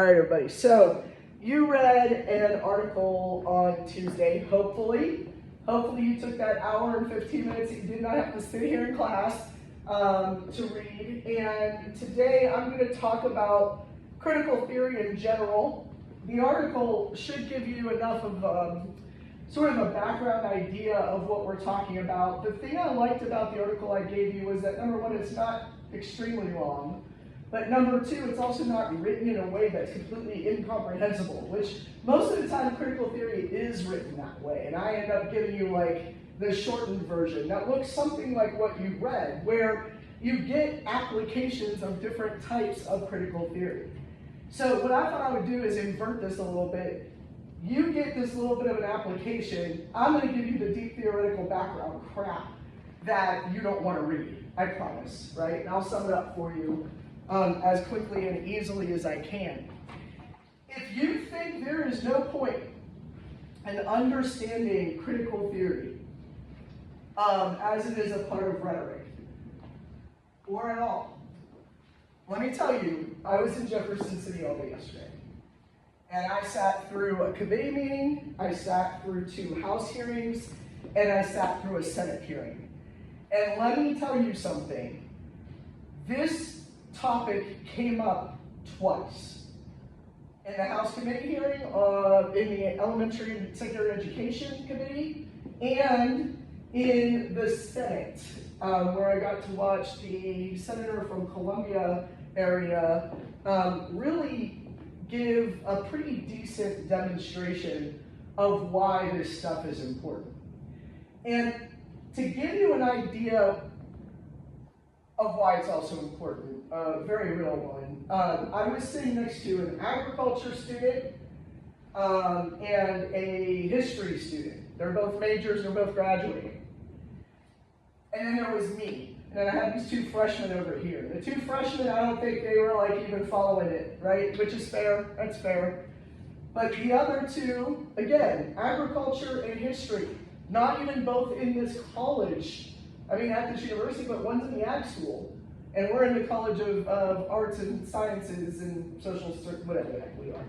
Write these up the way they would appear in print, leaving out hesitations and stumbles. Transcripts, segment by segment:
All right, everybody. So you read an article on Tuesday, hopefully. Hopefully you took that hour and 15 minutes that you did not have to sit here in class to read. And today I'm going to talk about critical theory in general. The article should give you enough of sort of a background idea of what we're talking about. The thing I liked about the article I gave you was that, number one, it's not extremely long. But number two, it's also not written in a way that's completely incomprehensible, which most of the time critical theory is written that way. And I end up giving you like the shortened version that looks something like what you read, where you get applications of different types of critical theory. So what I thought I would do is invert this a little bit. You get this little bit of an application. I'm going to give you the deep theoretical background crap that you don't want to read, I promise, right? And I'll sum it up for you as quickly and easily as I can. If you think there is no point in understanding critical theory as it is a part of rhetoric, or at all, let me tell you, I was in Jefferson City all day yesterday. And I sat through a committee meeting, I sat through 2 House hearings, and I sat through a Senate hearing. And let me tell you something. This topic came up twice. In the House committee hearing, in the Elementary and Secondary Education Committee, and in the Senate, where I got to watch the senator from Columbia area really give a pretty decent demonstration of why this stuff is important. And to give you an idea of why it's also important, a very real one. I was sitting next to an agriculture student and a history student. They're both majors, they're both graduating. And then there was me. And then I had these 2 freshmen over here. The 2 freshmen, I don't think they were like even following it, right? Which is fair, that's fair. But the other 2, again, agriculture and history, not even both in this college. I mean, at this university, but one's in the ag school. And we're in the College of Arts and Sciences and Social, whatever the heck we are.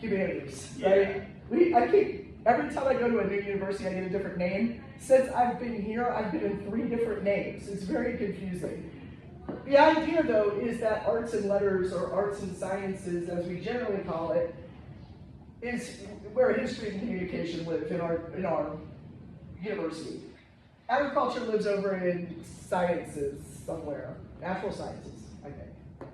Humanities, right? Every time I go to a new university, I get a different name. Since I've been here, I've been in 3 different names. It's very confusing. The idea, though, is that arts and letters, or arts and sciences, as we generally call it, is where history and communication live in our university. Agriculture lives over in sciences somewhere, natural sciences, I think.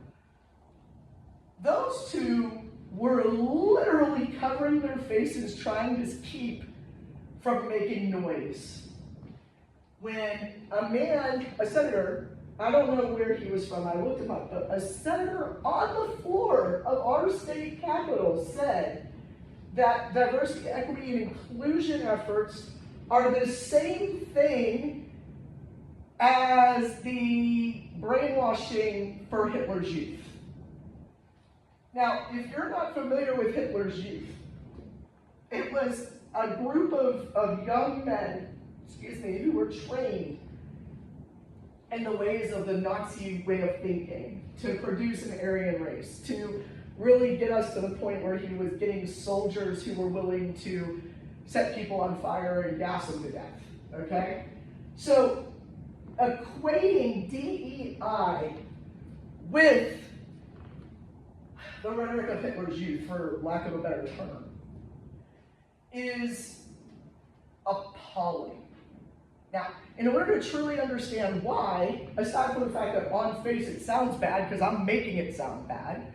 Those 2 were literally covering their faces trying to keep from making noise. When a man, a senator, I don't know where he was from, I looked him up, but a senator on the floor of our state capitol said that diversity, equity, and inclusion efforts are the same thing as the brainwashing for Hitler's youth. Now, if you're not familiar with Hitler's youth, it was a group of young men, who were trained in the ways of the Nazi way of thinking to produce an Aryan race, to really get us to the point where he was getting soldiers who were willing to set people on fire and gas them to death, okay? So, equating DEI with the rhetoric of Hitler's youth, for lack of a better term, is appalling. Now, in order to truly understand why, aside from the fact that on face it sounds bad, because I'm making it sound bad,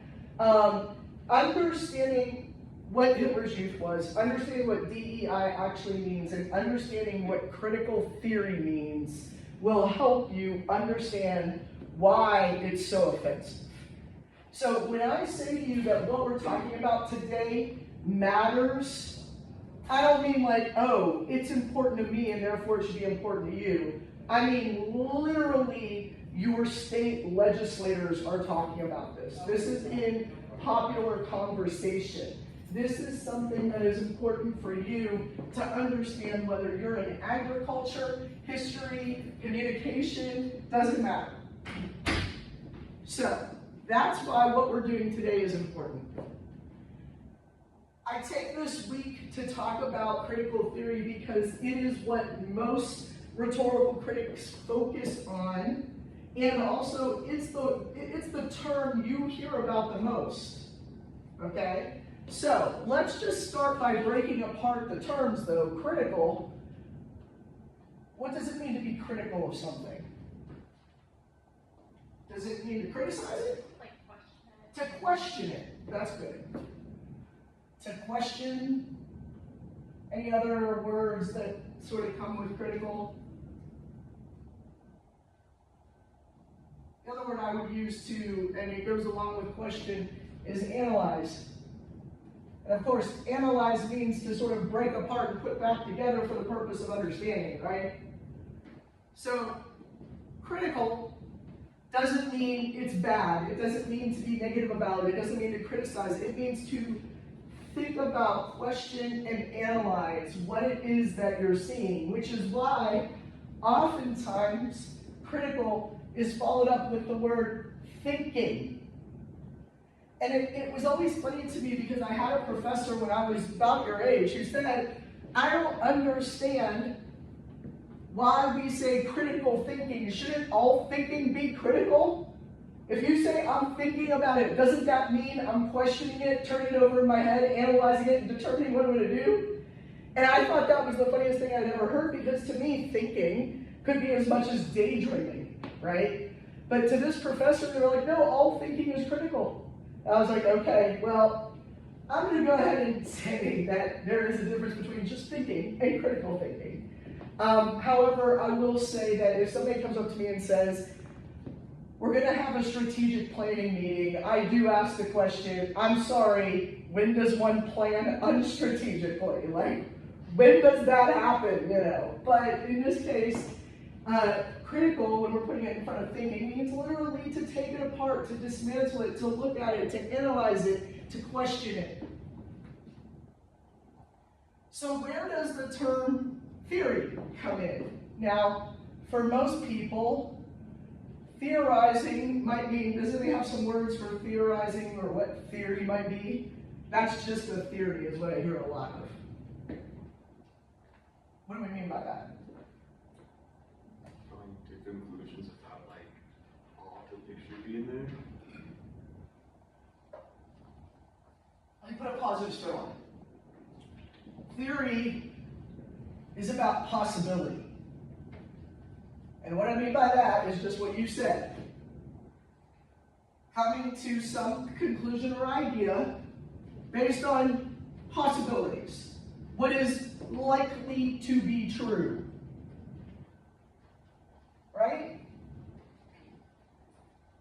understanding what Hitler's youth was, understanding what DEI actually means, and understanding what critical theory means will help you understand why it's so offensive. So when I say to you that what we're talking about today matters, I don't mean like, oh, it's important to me and therefore it should be important to you. I mean literally your state legislators are talking about this. This is in popular conversation. This is something that is important for you to understand, whether you're in agriculture, history, communication, doesn't matter. So that's why what we're doing today is important. I take this week to talk about critical theory because it is what most rhetorical critics focus on, and also it's the term you hear about the most, okay? So let's just start by breaking apart the terms though. Critical, what does it mean to be critical of something? Does it mean to criticize it? Like question it. To question it, that's good. To question, any other words that sort of come with critical? The other word I would use too, and it goes along with question, is analyze. And of course, analyze means to sort of break apart and put back together for the purpose of understanding, right? So, critical doesn't mean it's bad. It doesn't mean to be negative about it. It doesn't mean to criticize. It means to think about, question, and analyze what it is that you're seeing, which is why oftentimes critical is followed up with the word thinking. And it was always funny to me because I had a professor when I was about your age who said, I don't understand why we say critical thinking. Shouldn't all thinking be critical? If you say I'm thinking about it, doesn't that mean I'm questioning it, turning it over in my head, analyzing it, and determining what I'm going to do? And I thought that was the funniest thing I'd ever heard because to me, thinking could be as much as daydreaming, right? But to this professor, they were like, no, all thinking is critical. And I was like, okay, well, I'm going to go ahead and say that there is a difference between just thinking and critical thinking. However, I will say that if somebody comes up to me and says, we're going to have a strategic planning meeting, I do ask the question, I'm sorry, when does one plan unstrategically? Like, when does that happen, you know? But in this case, critical, when we're putting it in front of thinking, means literally to take it apart, to dismantle it, to look at it, to analyze it, to question it. So where does the term theory come in? Now, for most people, theorizing might mean, does anybody have some words for theorizing or what theory might be? That's just a theory is what I hear a lot of. What do we mean by that? Drawing to conclusions about like all the should be in there. Let me put a positive spin on it. Theory is about possibility. And what I mean by that is just what you said. Coming to some conclusion or idea based on possibilities. What is likely to be true. Right?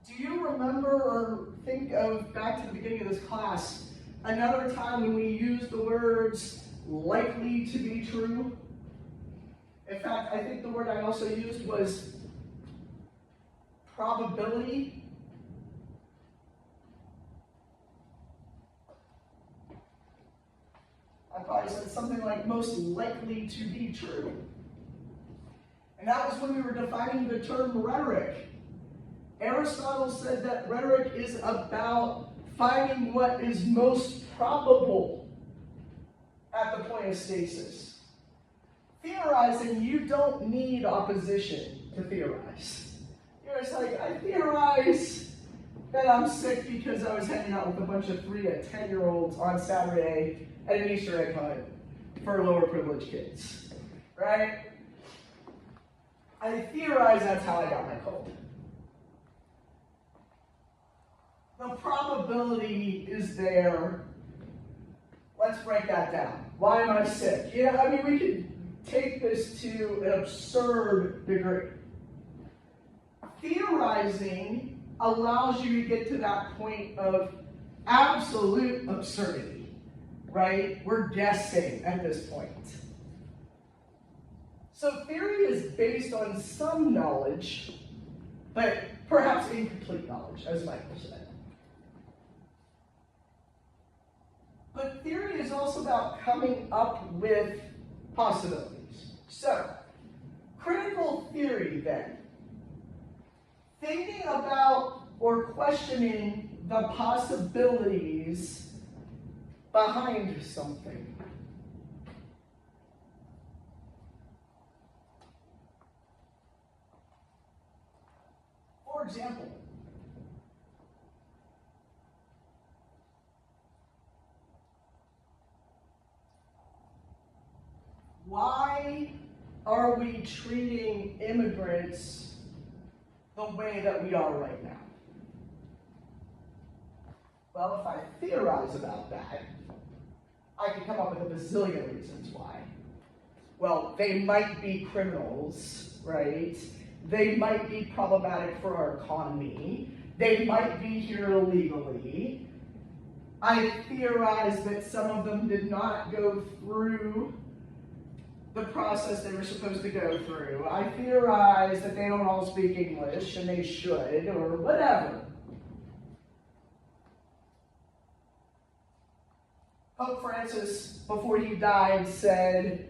Do you remember or think of, back to the beginning of this class, another time when we used the words likely to be true? In fact, I think the word I also used was probability. I probably said something like most likely to be true. And that was when we were defining the term rhetoric. Aristotle said that rhetoric is about finding what is most probable at the point of stasis. Theorizing, you don't need opposition to theorize. You're just like, I theorize that I'm sick because I was hanging out with a bunch of 3 to 10-year-olds on Saturday at an Easter egg hunt for lower privileged kids, right? I theorize that's how I got my cold. The probability is there. Let's break that down. Why am I sick? Yeah, I mean, we could take this to an absurd degree. Theorizing allows you to get to that point of absolute absurdity, right? We're guessing at this point. So theory is based on some knowledge, but perhaps incomplete knowledge, as Michael said. But theory is also about coming up with possibilities. So, critical theory then. Thinking about or questioning the possibilities behind something. For example, why are we treating immigrants the way that we are right now? Well, if I theorize about that, I could come up with a bazillion reasons why. Well, they might be criminals, right? They might be problematic for our economy. They might be here illegally. I theorize that some of them did not go through the process they were supposed to go through. I theorize that they don't all speak English and they should, or whatever. Pope Francis, before he died, said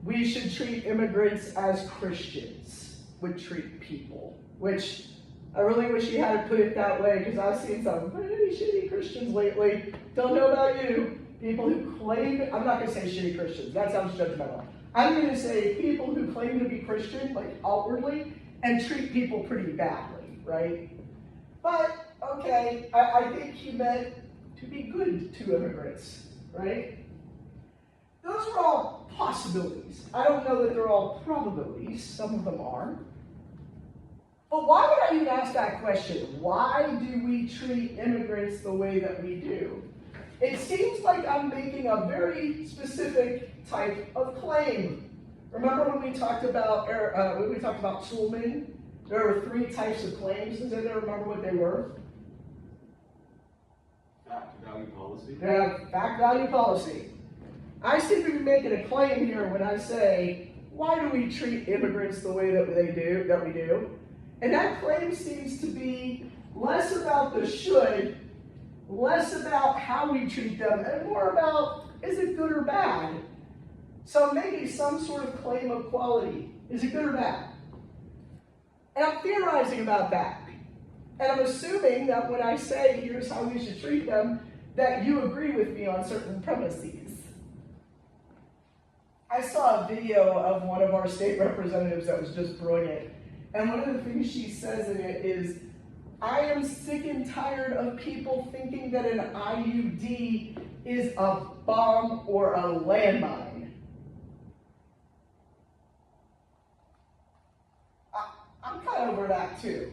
we should treat immigrants as Christians would treat people, which I really wish he had put it that way, because I've seen some pretty shitty Christians lately. Don't know about you. People who claim, I'm not going to say shitty Christians, that sounds judgmental. I'm going to say people who claim to be Christian, like outwardly, and treat people pretty badly, right? But, okay, I think he meant to be good to immigrants, right? Those are all possibilities. I don't know that they're all probabilities. Some of them are. But why would I even ask that question? Why do we treat immigrants the way that we do? It seems like I'm making a very specific type of claim. Remember when we talked about Schulman? There were 3 types of claims. Does anyone remember what they were? Fact value policy. Yeah, fact value policy. I seem to be making a claim here when I say, why do we treat immigrants the way that we do? And that claim seems to be less about the should, less about how we treat them, and more about, is it good or bad? So I'm making some sort of claim of quality. Is it good or bad? And I'm theorizing about that. And I'm assuming that when I say, here's how we should treat them, that you agree with me on certain premises. I saw a video of one of our state representatives that was just brilliant. And one of the things she says in it is, I am sick and tired of people thinking that an IUD is a bomb or a landmine. I'm kind of over that too.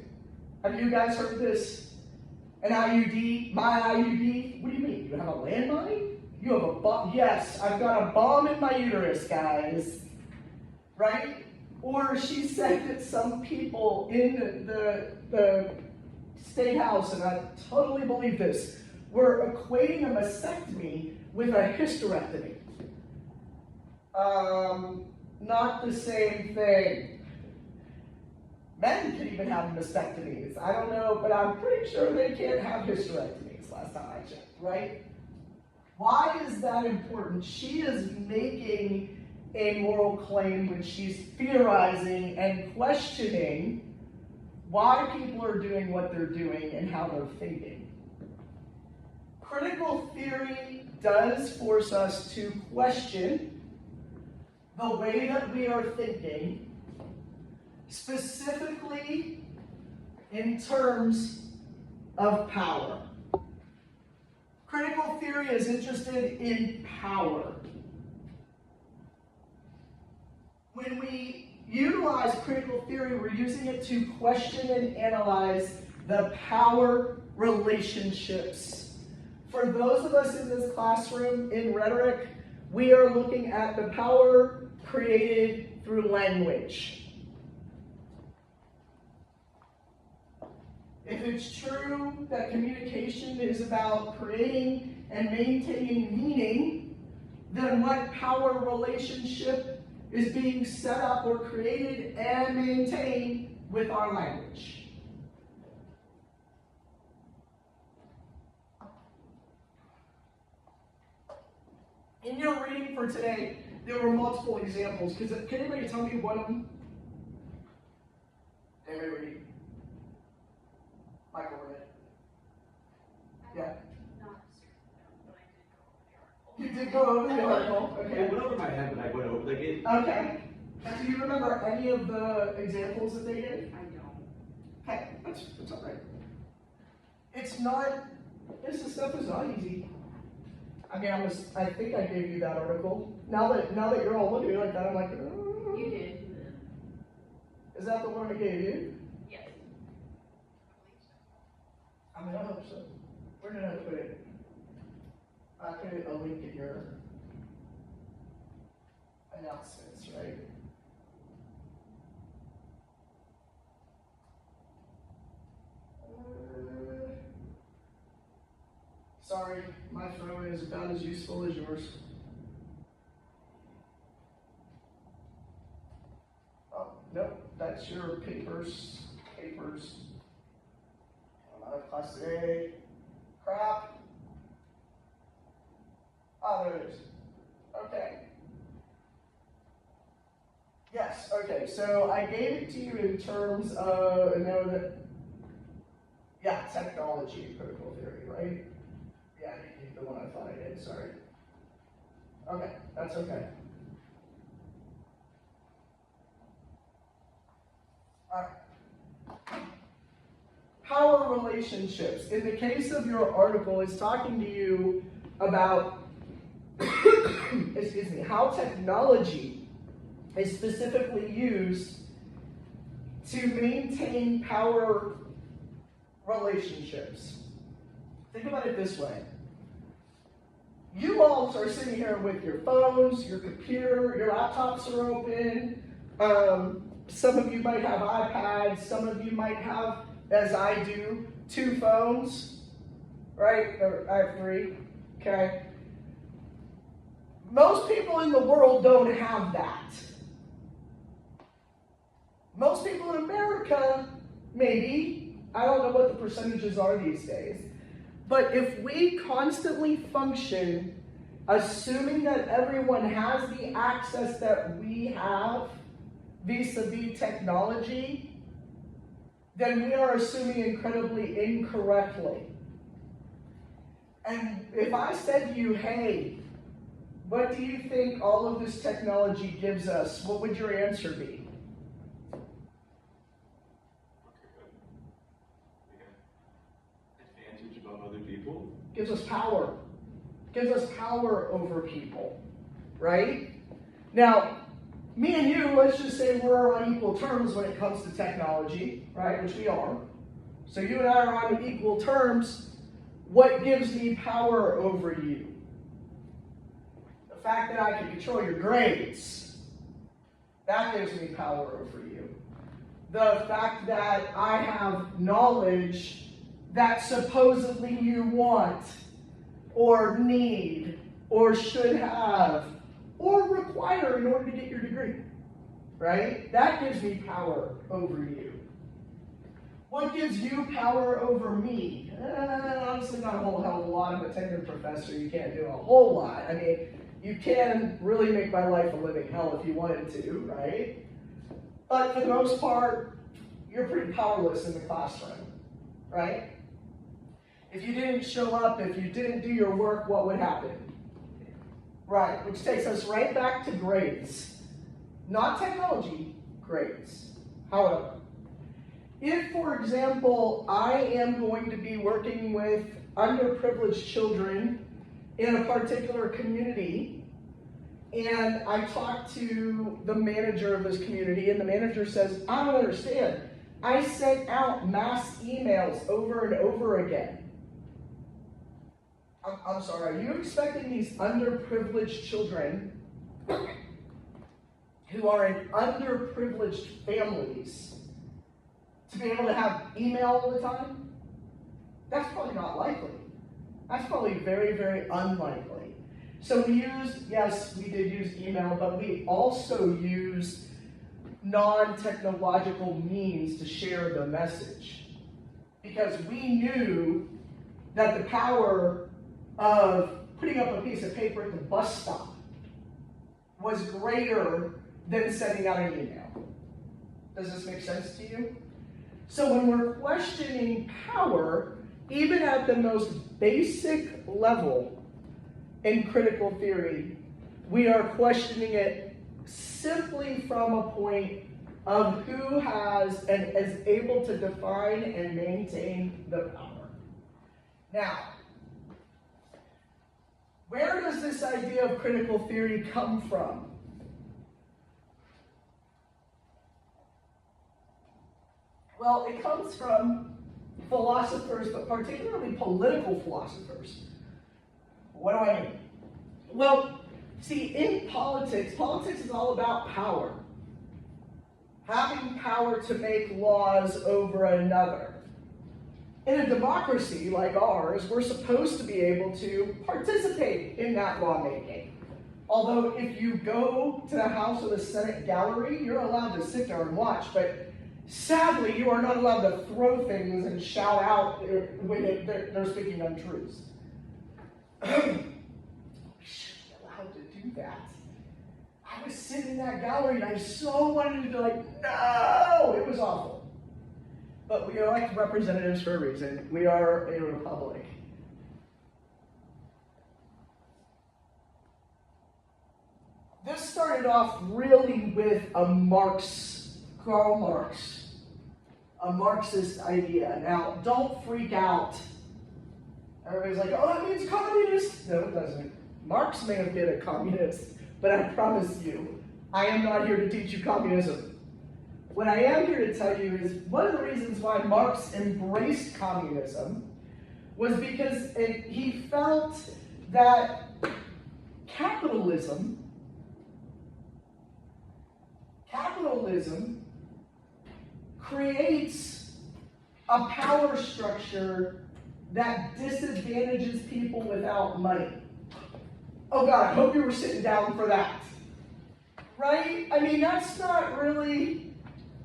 Have you guys heard this? An IUD, my IUD? What do you mean? You have a landmine? You have a bomb? Yes, I've got a bomb in my uterus, guys. Right? Or she said that some people in the state house, and I totally believe this, were equating a mastectomy with a hysterectomy. Not the same thing. Men can even have mastectomies. I don't know, but I'm pretty sure they can't have hysterectomies last time I checked, right? Why is that important? She is making a moral claim when she's theorizing and questioning why people are doing what they're doing and how they're thinking. Critical theory does force us to question the way that we are thinking, specifically in terms of power. Critical theory is interested in power. When we utilize critical theory, we're using it to question and analyze the power relationships. For those of us in this classroom in rhetoric, we are looking at the power created through language. If it's true that communication is about creating and maintaining meaning, then what power relationship is being set up or created and maintained with our language? In your reading for today, there were multiple examples. Can anybody tell me one of them? Anybody read? Michael read it. Yeah. did go over the article, It okay. went over my head when I went over, like, it, Okay. Do you remember any of the examples that they gave? I don't. Hey, that's all right. It's not, this stuff is not easy. I mean, I think I gave you that article. Now that you're all looking at me like that, I'm like, You did. is that the one I gave you? Yes. I mean, I hope so. Where did I put it? I put a link in your announcements, right? Sorry, my phone is about as useful as yours. Oh, nope, that's your papers. I'm out of class today. Crap. Oh, there it is. Okay. Yes, okay, so I gave it to you in terms of, technology and critical theory, right? Yeah, you need the one I thought I did, sorry. Okay, that's okay. Alright. Power relationships. In the case of your article, it's talking to you about, excuse me, how technology is specifically used to maintain power relationships. Think about it this way. You all are sitting here with your phones, your computer, your laptops are open. Some of you might have iPads, some of you might have, as I do, 2 phones, right? Or I have 3, okay? Most people in the world don't have that. Most people in America, maybe, I don't know what the percentages are these days, but if we constantly function assuming that everyone has the access that we have vis-a-vis technology, then we are assuming incredibly incorrectly. And if I said to you, hey, what do you think all of this technology gives us? What would your answer be? advantage above other people. Gives us power. Gives us power over people, right? Now, me and you, let's just say we're on equal terms when it comes to technology, right? Which we are. So you and I are on equal terms. What gives me power over you? The fact that I can control your grades. That gives me power over you. The fact that I have knowledge that supposedly you want, or need, or should have, or require in order to get your degree, right? That gives me power over you. What gives you power over me? Honestly, not a whole hell of a lot. I'm a tenured professor. You can't do a whole lot. I mean, you can really make my life a living hell if you wanted to, right? But for the most part, you're pretty powerless in the classroom, right? If you didn't show up, if you didn't do your work, what would happen? Right, which takes us right back to grades. Not technology, grades. However, if, for example, I am going to be working with underprivileged children in a particular community, and I talk to the manager of this community, and the manager says, I don't understand. I sent out mass emails over and over again. I'm sorry, are you expecting these underprivileged children who are in underprivileged families to be able to have email all the time? That's probably not likely. That's probably very, very unlikely. So we did use email, but we also used non-technological means to share the message. Because we knew that the power of putting up a piece of paper at the bus stop was greater than sending out an email. Does this make sense to you? So when we're questioning power, even at the most basic level, in critical theory. We are questioning it simply from a point of who has and is able to define and maintain the power. Now, where does this idea of critical theory come from? Well, it comes from philosophers, but particularly political philosophers. What do I mean? Well, see, in politics is all about power. Having power to make laws over another. In a democracy like ours, we're supposed to be able to participate in that lawmaking. Although if you go to the House or the Senate gallery, you're allowed to sit there and watch, but sadly, you are not allowed to throw things and shout out when they're speaking untruths. We shouldn't be allowed to do that. I was sitting in that gallery and I so wanted to be like, no! It was awful. But we are elected representatives for a reason. We are a republic. This started off really with Karl Marx, a Marxist idea. Now, don't freak out. Everybody's like, oh, that means communist. No, it doesn't. Marx may have been a communist, but I promise you, I am not here to teach you communism. What I am here to tell you is one of the reasons why Marx embraced communism was because he felt that capitalism creates a power structure that disadvantages people without money. Oh God, I hope you were sitting down for that. Right? I mean, that's not really,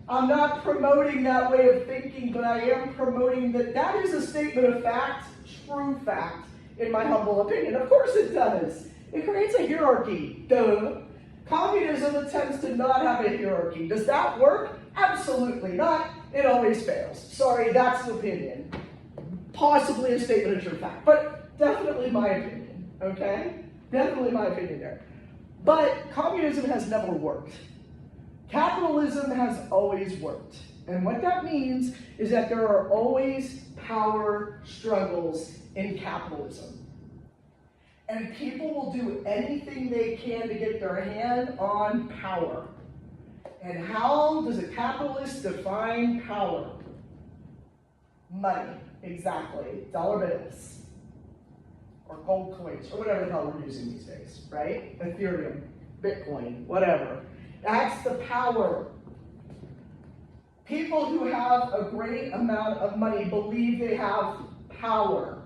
I'm not promoting that way of thinking, but I am promoting that is a statement of fact, true fact, in my humble opinion. Of course it does. It creates a hierarchy. Duh. Communism attempts to not have a hierarchy. Does that work? Absolutely not. It always fails. Sorry, that's an opinion. Possibly a statement of true fact, but definitely my opinion, okay? Definitely my opinion there. But communism has never worked. Capitalism has always worked. And what that means is that there are always power struggles in capitalism. And people will do anything they can to get their hand on power. And how does a capitalist define power? Money, exactly. Dollar bills. Or gold coins, or whatever the hell we're using these days, right? Ethereum, Bitcoin, whatever. That's the power. People who have a great amount of money believe they have power.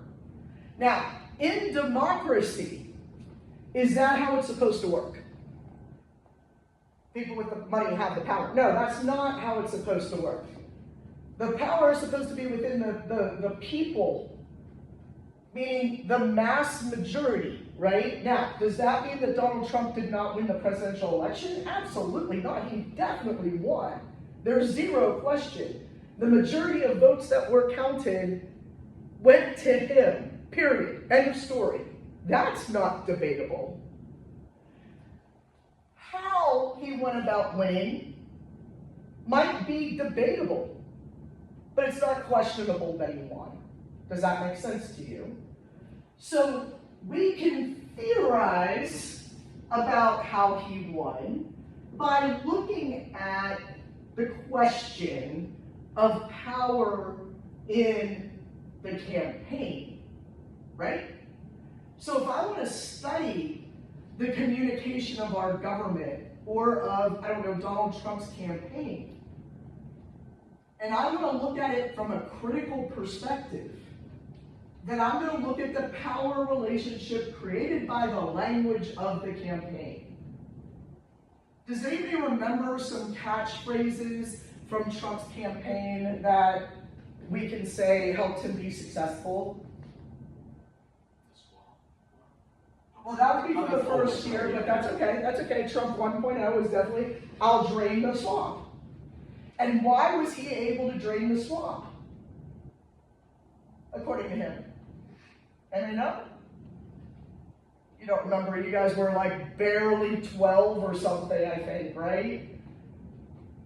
Now, in democracy, is that how it's supposed to work? People with the money have the power. No, that's not how it's supposed to work. The power is supposed to be within the people, meaning the mass majority, right? Now, does that mean that Donald Trump did not win the presidential election? Absolutely not. He definitely won. There's zero question. The majority of votes that were counted went to him. Period. End of story. That's not debatable. How he went about winning might be debatable, but it's not questionable that he won. Does that make sense to you? So we can theorize about how he won by looking at the question of power in the campaign. Right? So if I want to study the communication of our government or of, Donald Trump's campaign, and I want to look at it from a critical perspective, then I'm going to look at the power relationship created by the language of the campaign. Does anybody remember some catchphrases from Trump's campaign that we can say helped him be successful? Well, that would be for the first year, but that's okay. That's okay. Trump 1.0 is definitely, I'll drain the swamp. And why was he able to drain the swamp? According to him. And I know? You don't remember, you guys were like barely 12 or something, I think, right?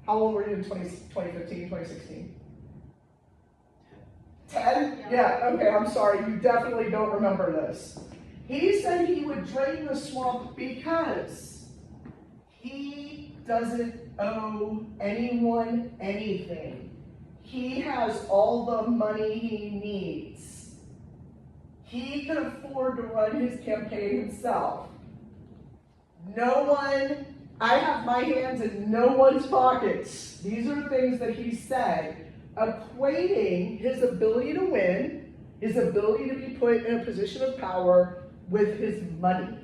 How old were you in 2015, 2016? 10? Yeah, okay, I'm sorry, you definitely don't remember this. He said he would drain the swamp because he doesn't owe anyone anything. He has all the money he needs. He can afford to run his campaign himself. No one, I have my hands in no one's pockets. These are things that he said, equating his ability to win, his ability to be put in a position of power with his money.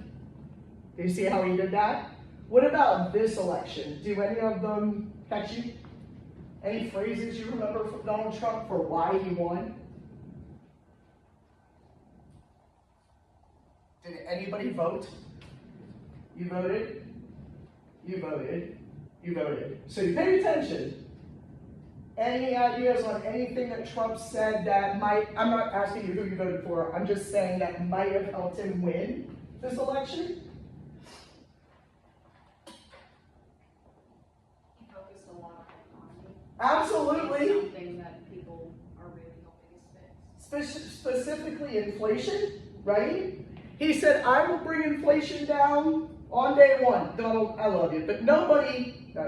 Do you see how he did that? What about this election? Do any of them catch you? Any phrases you remember from Donald Trump for why he won? Did anybody vote? You voted? You voted. You voted. So you paid attention. Any ideas on anything that Trump said that might, I'm not asking you who you voted for, I'm just saying that might have helped him win this election? He focused a lot on economy. Absolutely. It's something that people are really hoping is fixed. Specifically inflation, right? He said, I will bring inflation down on day one. Donald, I love you, but nobody, I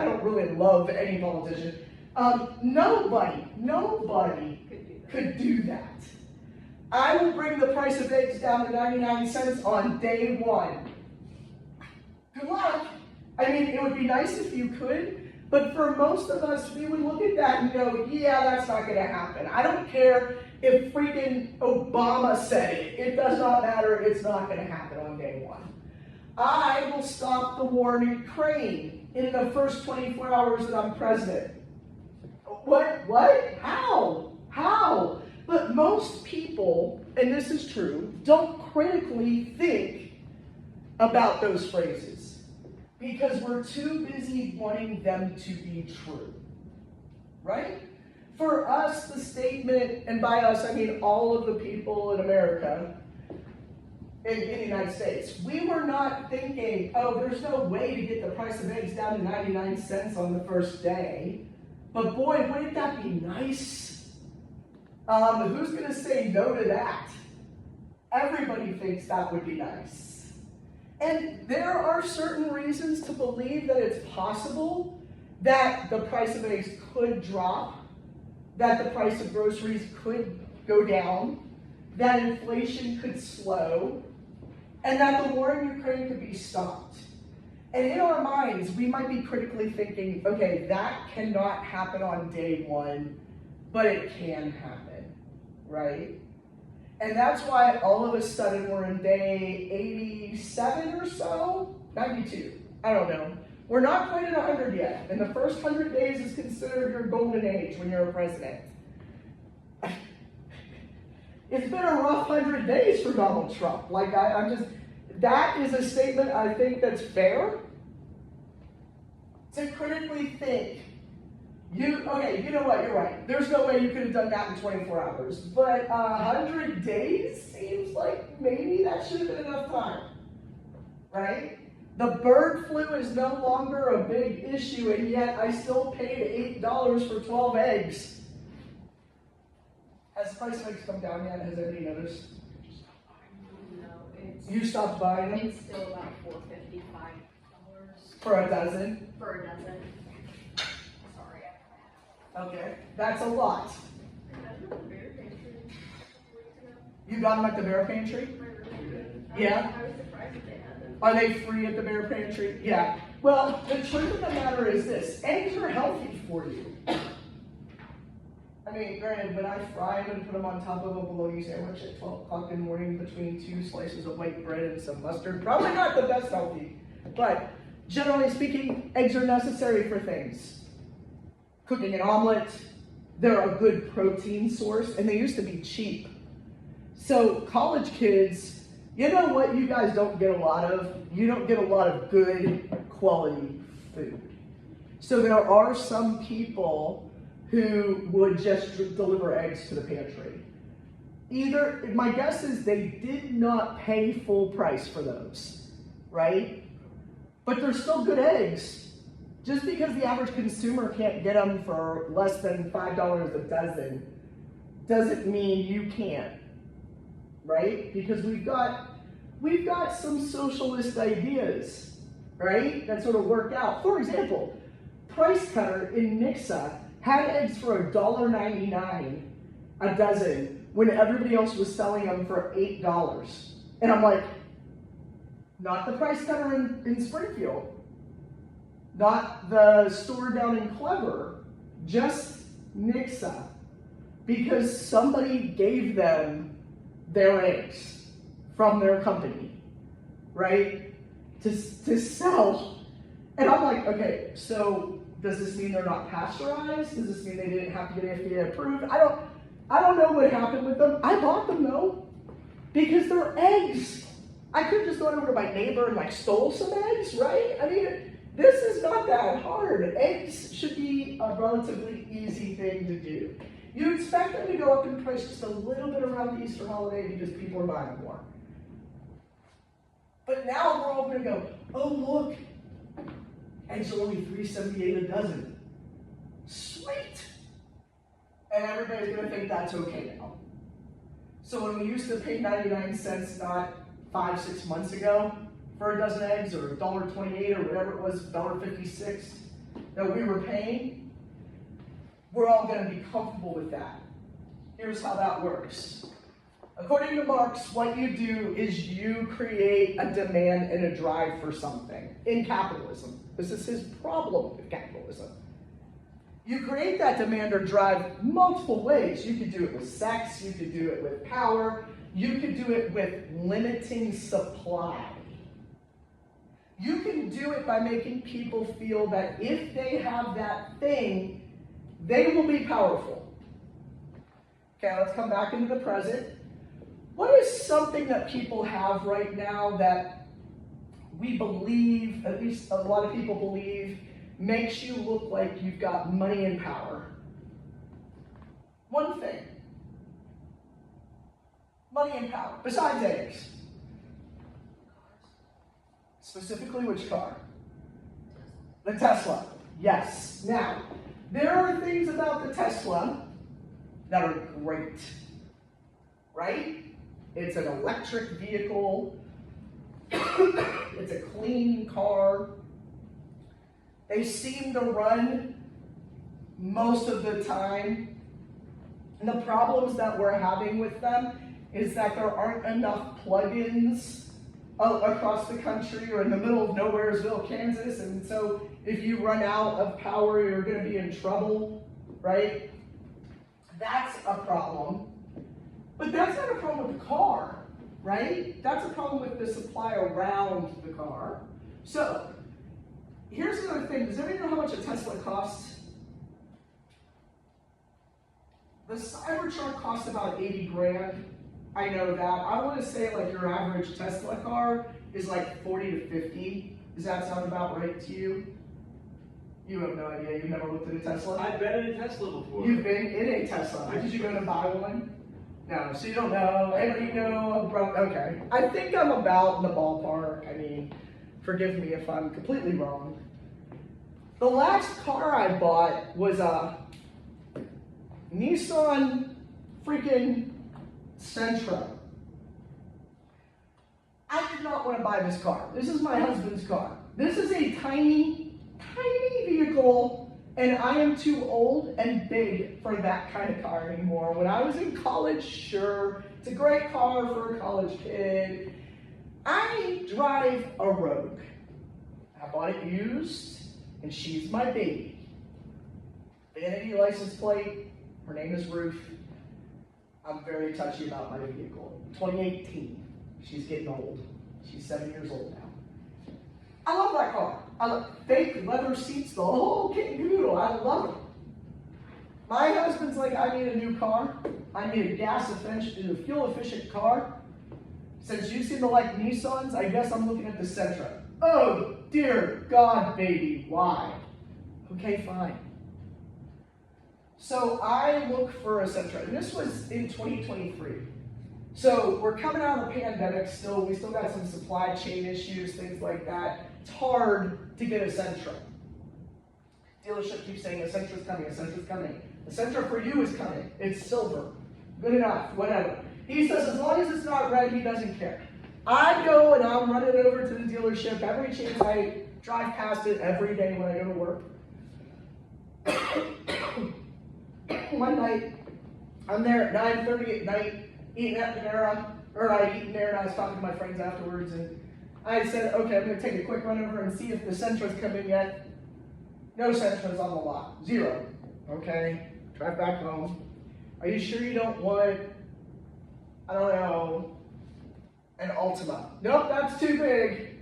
don't really love any politician. Nobody could do that. I will bring the price of eggs down to 99 cents on day one. Good luck. I mean, it would be nice if you could, but for most of us, we would look at that and go, yeah, that's not going to happen. I don't care if freaking Obama said it. It does not matter. It's not going to happen on day one. I will stop the war in Ukraine in the first 24 hours that I'm president. What? How? But most people, and this is true, don't critically think about those phrases because we're too busy wanting them to be true, right? For us, the statement, and by us, I mean all of the people in America, in the United States, we were not thinking, oh, there's no way to get the price of eggs down to 99 cents on the first day. But boy, wouldn't that be nice? Who's going to say no to that? Everybody thinks that would be nice. And there are certain reasons to believe that it's possible that the price of eggs could drop, that the price of groceries could go down, that inflation could slow, and that the war in Ukraine could be stopped. And in our minds, we might be critically thinking, okay, that cannot happen on day one, but it can happen, right? And that's why all of a sudden we're in day 87 or so, 92, I don't know. We're not quite at 100 yet, and the first 100 days is considered your golden age when you're a president. It's been a rough 100 days for Donald Trump. That is a statement I think that's fair. To critically think, you know what, you're right. There's no way you could have done that in 24 hours. But 100 days seems like maybe that should have been enough time, right? The bird flu is no longer a big issue, and yet I still paid $8 for 12 eggs. Has the price of eggs come down yet? Has anybody noticed? No, You stopped buying them? it's still about $4.55 For a dozen? for a dozen. Sorry. Okay, that's a lot. I got them at the Bear Pantry a couple weeks ago. You got them at the Bear Pantry? Yeah. I was surprised that they had them. Are they free at the Bear Pantry? Yeah. Well, the truth of the matter is this. Eggs are healthy for you. I mean, granted, when I fry them and put them on top of a bologna sandwich at 12 o'clock in the morning between 2 slices of white bread and some mustard, probably not the best healthy. But generally speaking, eggs are necessary for things. Cooking an omelet, they're a good protein source, and they used to be cheap. So college kids, you know what you guys don't get a lot of? You don't get a lot of good quality food. So there are some people who would just deliver eggs to the pantry. either, my guess is they did not pay full price for those, right? But they're still good eggs. Just because the average consumer can't get them for less than $5 a dozen doesn't mean you can't, right? Because we've got some socialist ideas, right, that sort of work out. For example, Price Cutter in Nixa had eggs for $1.99 a dozen when everybody else was selling them for $8. And I'm like, not the Price Cutter in Springfield, not the store down in Clever, just Nixa, because somebody gave them their eggs from their company, right, to sell. And I'm like, okay, so does this mean they're not pasteurized? Does this mean they didn't have to get FDA approved? I don't know what happened with them. I bought them though, because they're eggs. I could have just gone over to my neighbor and like stole some eggs, right? I mean, this is not that hard. Eggs should be a relatively easy thing to do. You expect them to go up in price just a little bit around the Easter holiday because people are buying more. But now we're all going to go, oh look, eggs are only $3.78 a dozen. Sweet! And everybody's going to think that's okay now. So when we used to pay 99 cents not 5-6 months ago for a dozen eggs, or $1.28 or whatever it was, $1.56 that we were paying, we're all going to be comfortable with that. Here's how that works. According to Marx, what you do is you create a demand and a drive for something in capitalism. This is his problem with capitalism. You create that demand or drive multiple ways. You could do it with sex, you could do it with power, you could do it with limiting supply. You can do it by making people feel that if they have that thing, they will be powerful. Okay, let's come back into the present. What is something that people have right now that we believe, at least a lot of people believe, makes you look like you've got money and power? One thing. Money and power, besides eggs. Specifically which car? The Tesla. Yes. Now, there are things about the Tesla that are great, right? It's an electric vehicle. It's a clean car. They seem to run most of the time. And the problems that we're having with them is that there aren't enough plug-ins across the country or in the middle of Nowheresville, Kansas. And so if you run out of power, you're going to be in trouble, right? That's a problem. But that's not a problem with the car, right? That's a problem with the supply around the car. So, here's another thing. Does anybody know how much a Tesla costs? The Cybertruck costs about 80 grand. I know that. I want to say like your average Tesla car is like 40 to 50. Does that sound about right to you? You have no idea. You've never looked at a Tesla? I've been in a Tesla before. You've been in a Tesla. Did you go to buy one? No, so you don't know. Anybody know? Okay. I think I'm about in the ballpark. I mean, forgive me if I'm completely wrong. The last car I bought was a Nissan freaking Sentra. I did not want to buy this car. This is my husband's car. This is a tiny, tiny vehicle, and I am too old and big for that kind of car anymore. When I was in college, sure, it's a great car for a college kid. I drive a Rogue. I bought it used, and she's my baby. Vanity license plate, her name is Ruth. I'm very touchy about my vehicle. 2018, she's getting old. She's 7 years old now. I love that car. I love fake leather seats, the whole kit and caboodle. I love it. My husband's like, I need a new car. I need a fuel efficient car. Since you seem to like Nissans, I guess I'm looking at the Sentra. Oh, dear God, baby, why? Okay, fine. So I look for a Sentra, and this was in 2023. So we're coming out of the pandemic still. We still got some supply chain issues, things like that. It's hard to get a Sentra. Dealership keeps saying a Sentra's coming, a Sentra's coming. The Sentra for you is coming. It's silver. Good enough, whatever. He says as long as it's not red, he doesn't care. I go and I'm running over to the dealership every chance I drive past it every day when I go to work. One night, I'm there at 9:30 at night, eating at Panera, eating there, and I was talking to my friends afterwards, and I said, okay, I'm gonna take a quick run over and see if the Sentra's come in yet. No Sentra's on the lot, 0. Okay, drive back home. Are you sure you don't want, I don't know, an Altima? Nope, that's too big.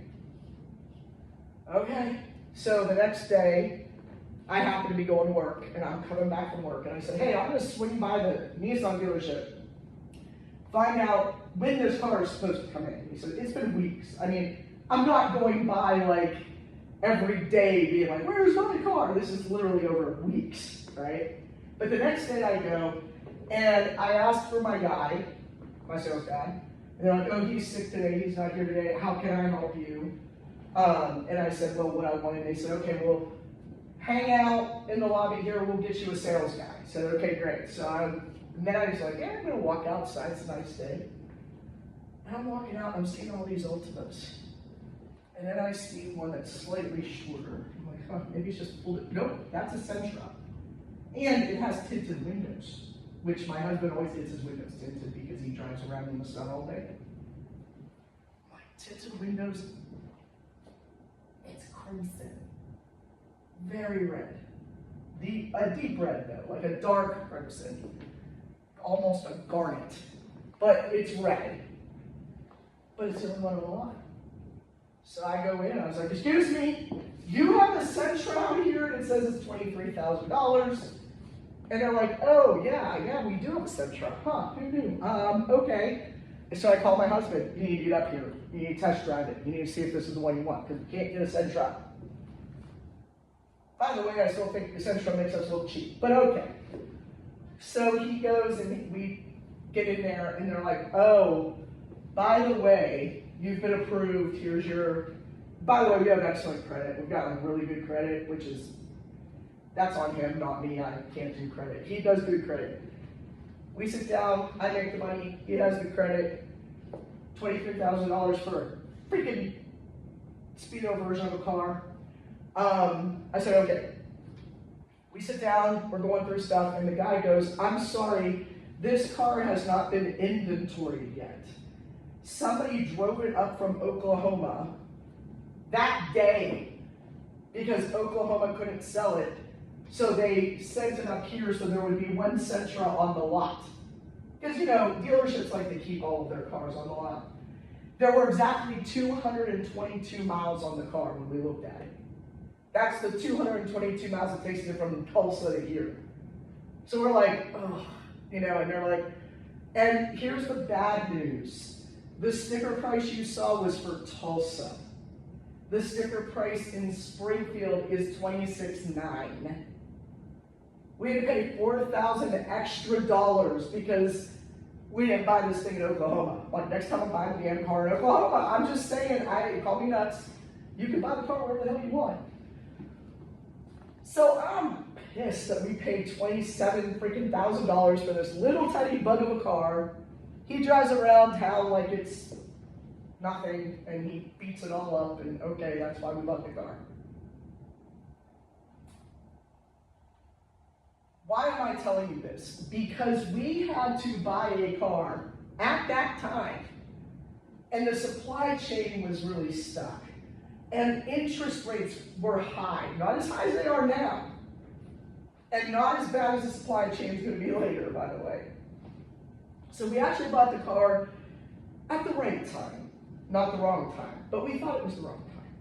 Okay, so the next day, I happen to be going to work, and I'm coming back from work, and I said, hey, I'm gonna swing by the Nissan dealership, find out when this car is supposed to come in. He said, it's been weeks. I mean, I'm not going by like every day being like, where's my car? This is literally over weeks, right? But the next day I go, and I ask for my guy, my sales guy, and they're like, oh, he's sick today, he's not here today, how can I help you? And I said, well, what I wanted, they said, okay, well, hang out in the lobby here, we'll get you a sales guy. I said, okay, great. So and then I was like, yeah, I'm gonna walk outside, it's a nice day. And I'm walking out, I'm seeing all these Ultimas. And then I see one that's slightly shorter. I'm like, huh, maybe it's just pulled it. Nope, that's a Sentra. And it has tinted windows, which my husband always gets his windows tinted because he drives around in the sun all day. I'm like, tinted windows, it's crimson. Very red. A deep red though, like a dark crimson. Almost a garnet. But it's red. But it's the only one on the lot. So I go in, I was like, excuse me, you have a Sentra out here and it says it's $23,000. And they're like, oh yeah, we do have a Sentra. Huh, who knew? Okay. So I call my husband, you need to get up here. You need to test drive it. You need to see if this is the one you want, because you can't get a Sentra. By the way, I still think the Sentra makes us look cheap, but okay. So he goes and we get in there and they're like, oh, by the way, you've been approved, here's your, by the way, we have excellent credit. We've got like really good credit, which is, that's on him, not me, I can't do credit. He does good credit. We sit down, I make the money, he has the credit, $23,000 for a freaking Speedo version of a car. I said, okay. We sit down, we're going through stuff, and the guy goes, I'm sorry, this car has not been inventoried yet. Somebody drove it up from Oklahoma that day because Oklahoma couldn't sell it. So they sent it up here so there would be one Sentra on the lot. Because, you know, dealerships like to keep all of their cars on the lot. There were exactly 222 miles on the car when we looked at it. That's the 222 miles it takes to get from Tulsa to here. So we're like, oh, you know, and they're like, and here's the bad news. The sticker price you saw was for Tulsa. The sticker price in Springfield is $26,900. We had to pay $4,000 extra because we didn't buy this thing in Oklahoma. Like next time I'm buying a damn car in Oklahoma, I'm just saying, call me nuts. You can buy the car wherever the hell you want. So I'm pissed that we paid $27,000 for this little tiny bug of a car. He drives around town like it's nothing, and he beats it all up, and okay, that's why we bought the car. Why am I telling you this? Because we had to buy a car at that time, and the supply chain was really stuck. And interest rates were high, not as high as they are now, and not as bad as the supply chain is going to be later, by the way. So we actually bought the car at the right time, not the wrong time, but we thought it was the wrong time.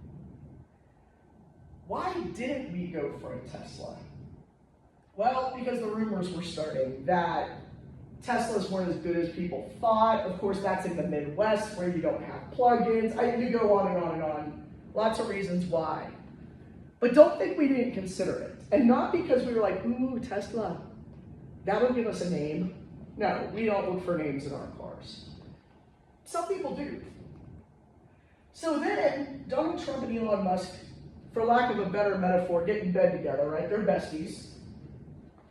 Why didn't we go for a Tesla? Well, because the rumors were starting that Teslas weren't as good as people thought. Of course, that's in the Midwest where you don't have plug-ins. I could go on and on and on. Lots of reasons why. But don't think we didn't consider it. And not because we were like, ooh, Tesla, that'll give us a name. No, we don't look for names in our cars. Some people do. So then, Donald Trump and Elon Musk, for lack of a better metaphor, get in bed together, right? They're besties.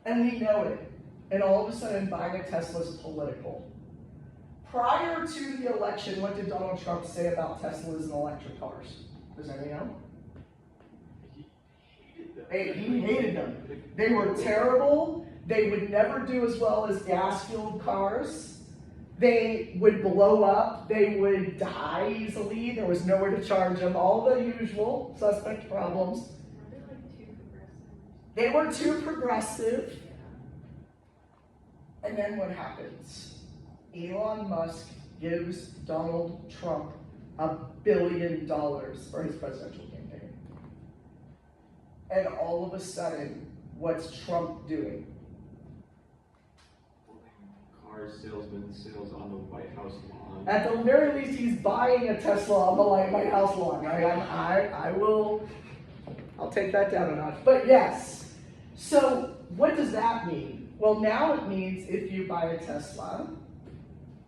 And we know it. And all of a sudden, buying a Tesla is political. Prior to the election, what did Donald Trump say about Teslas and electric cars? Does anybody know? He hated them. They were terrible. They would never do as well as gas-fueled cars. They would blow up. They would die easily. There was nowhere to charge them. All the usual suspect problems. Were they like too progressive? They were too progressive. And then what happens? Elon Musk gives Donald Trump $1 billion for his presidential campaign. And all of a sudden, what's Trump doing? Car salesman sales on the White House lawn. At the very least, he's buying a Tesla on the White House lawn, right? I'll take that down a notch. But yes, so what does that mean? Well, now it means if you buy a Tesla,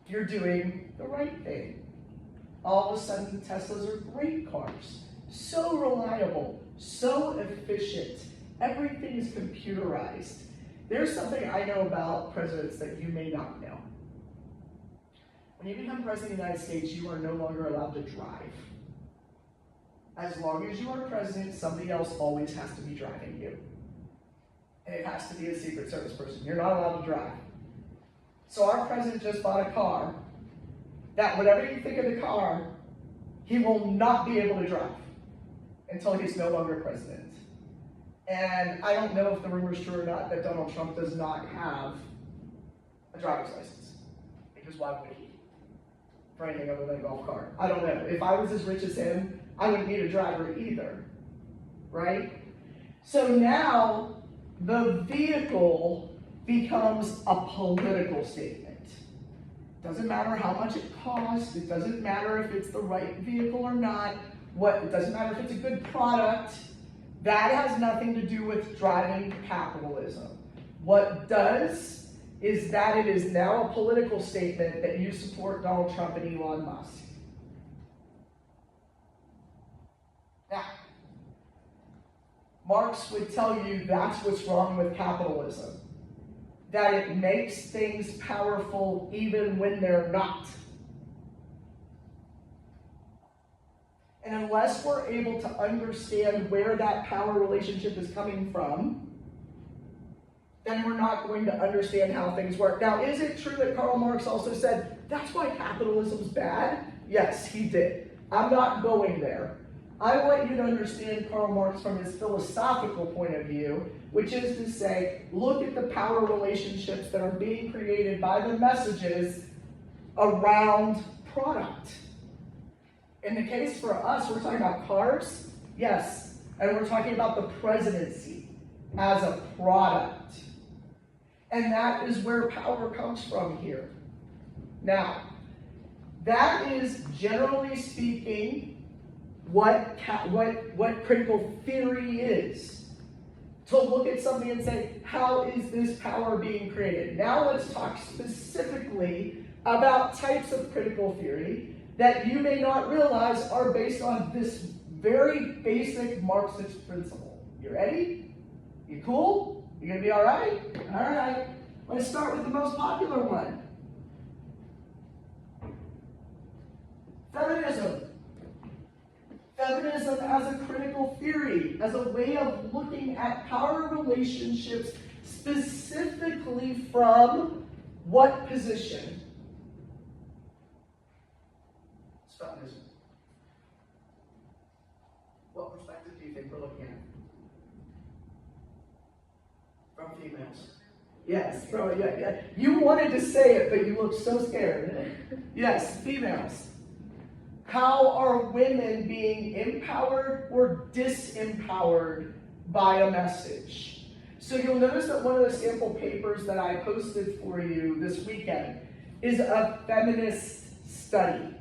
you're doing the right thing. All of a sudden, Teslas are great cars. So reliable, so efficient. Everything is computerized. There's something I know about presidents that you may not know. When you become president of the United States, you are no longer allowed to drive. As long as you are president, somebody else always has to be driving you. And it has to be a Secret Service person. You're not allowed to drive. So our president just bought a car that whatever you think of the car, he will not be able to drive until he's no longer president. And I don't know if the rumor is true or not that Donald Trump does not have a driver's license. Because why would he? For anything other than a golf cart. I don't know. If I was as rich as him, I wouldn't need a driver either. Right? So now the vehicle becomes a political statement. Doesn't matter how much it costs. It doesn't matter if it's the right vehicle or not. It doesn't matter if it's a good product. That has nothing to do with driving capitalism. What does is that it is now a political statement that you support Donald Trump and Elon Musk. Now, Marx would tell you that's what's wrong with capitalism. That it makes things powerful even when they're not. And unless we're able to understand where that power relationship is coming from, then we're not going to understand how things work. Now, is it true that Karl Marx also said, that's why capitalism's bad? Yes, he did. I'm not going there. I want you to understand Karl Marx from his philosophical point of view, which is to say, look at the power relationships that are being created by the messages around product. In the case for us, we're talking about cars, yes, and we're talking about the presidency as a product. And that is where power comes from here. Now, that is generally speaking what critical theory is. To look at something and say, how is this power being created? Now let's talk specifically about types of critical theory that you may not realize are based on this very basic Marxist principle. You ready? You cool? You gonna be all right? All right. Let's start with the most popular one. Feminism. Feminism as a critical theory, as a way of looking at power relationships specifically from what position? It's feminism. What perspective do you think we're looking at? From females. Yes, yeah. You wanted to say it, but you looked so scared. Yes, females. How are women being empowered or disempowered by a message? So you'll notice that one of the sample papers that I posted for you this weekend is a feminist study.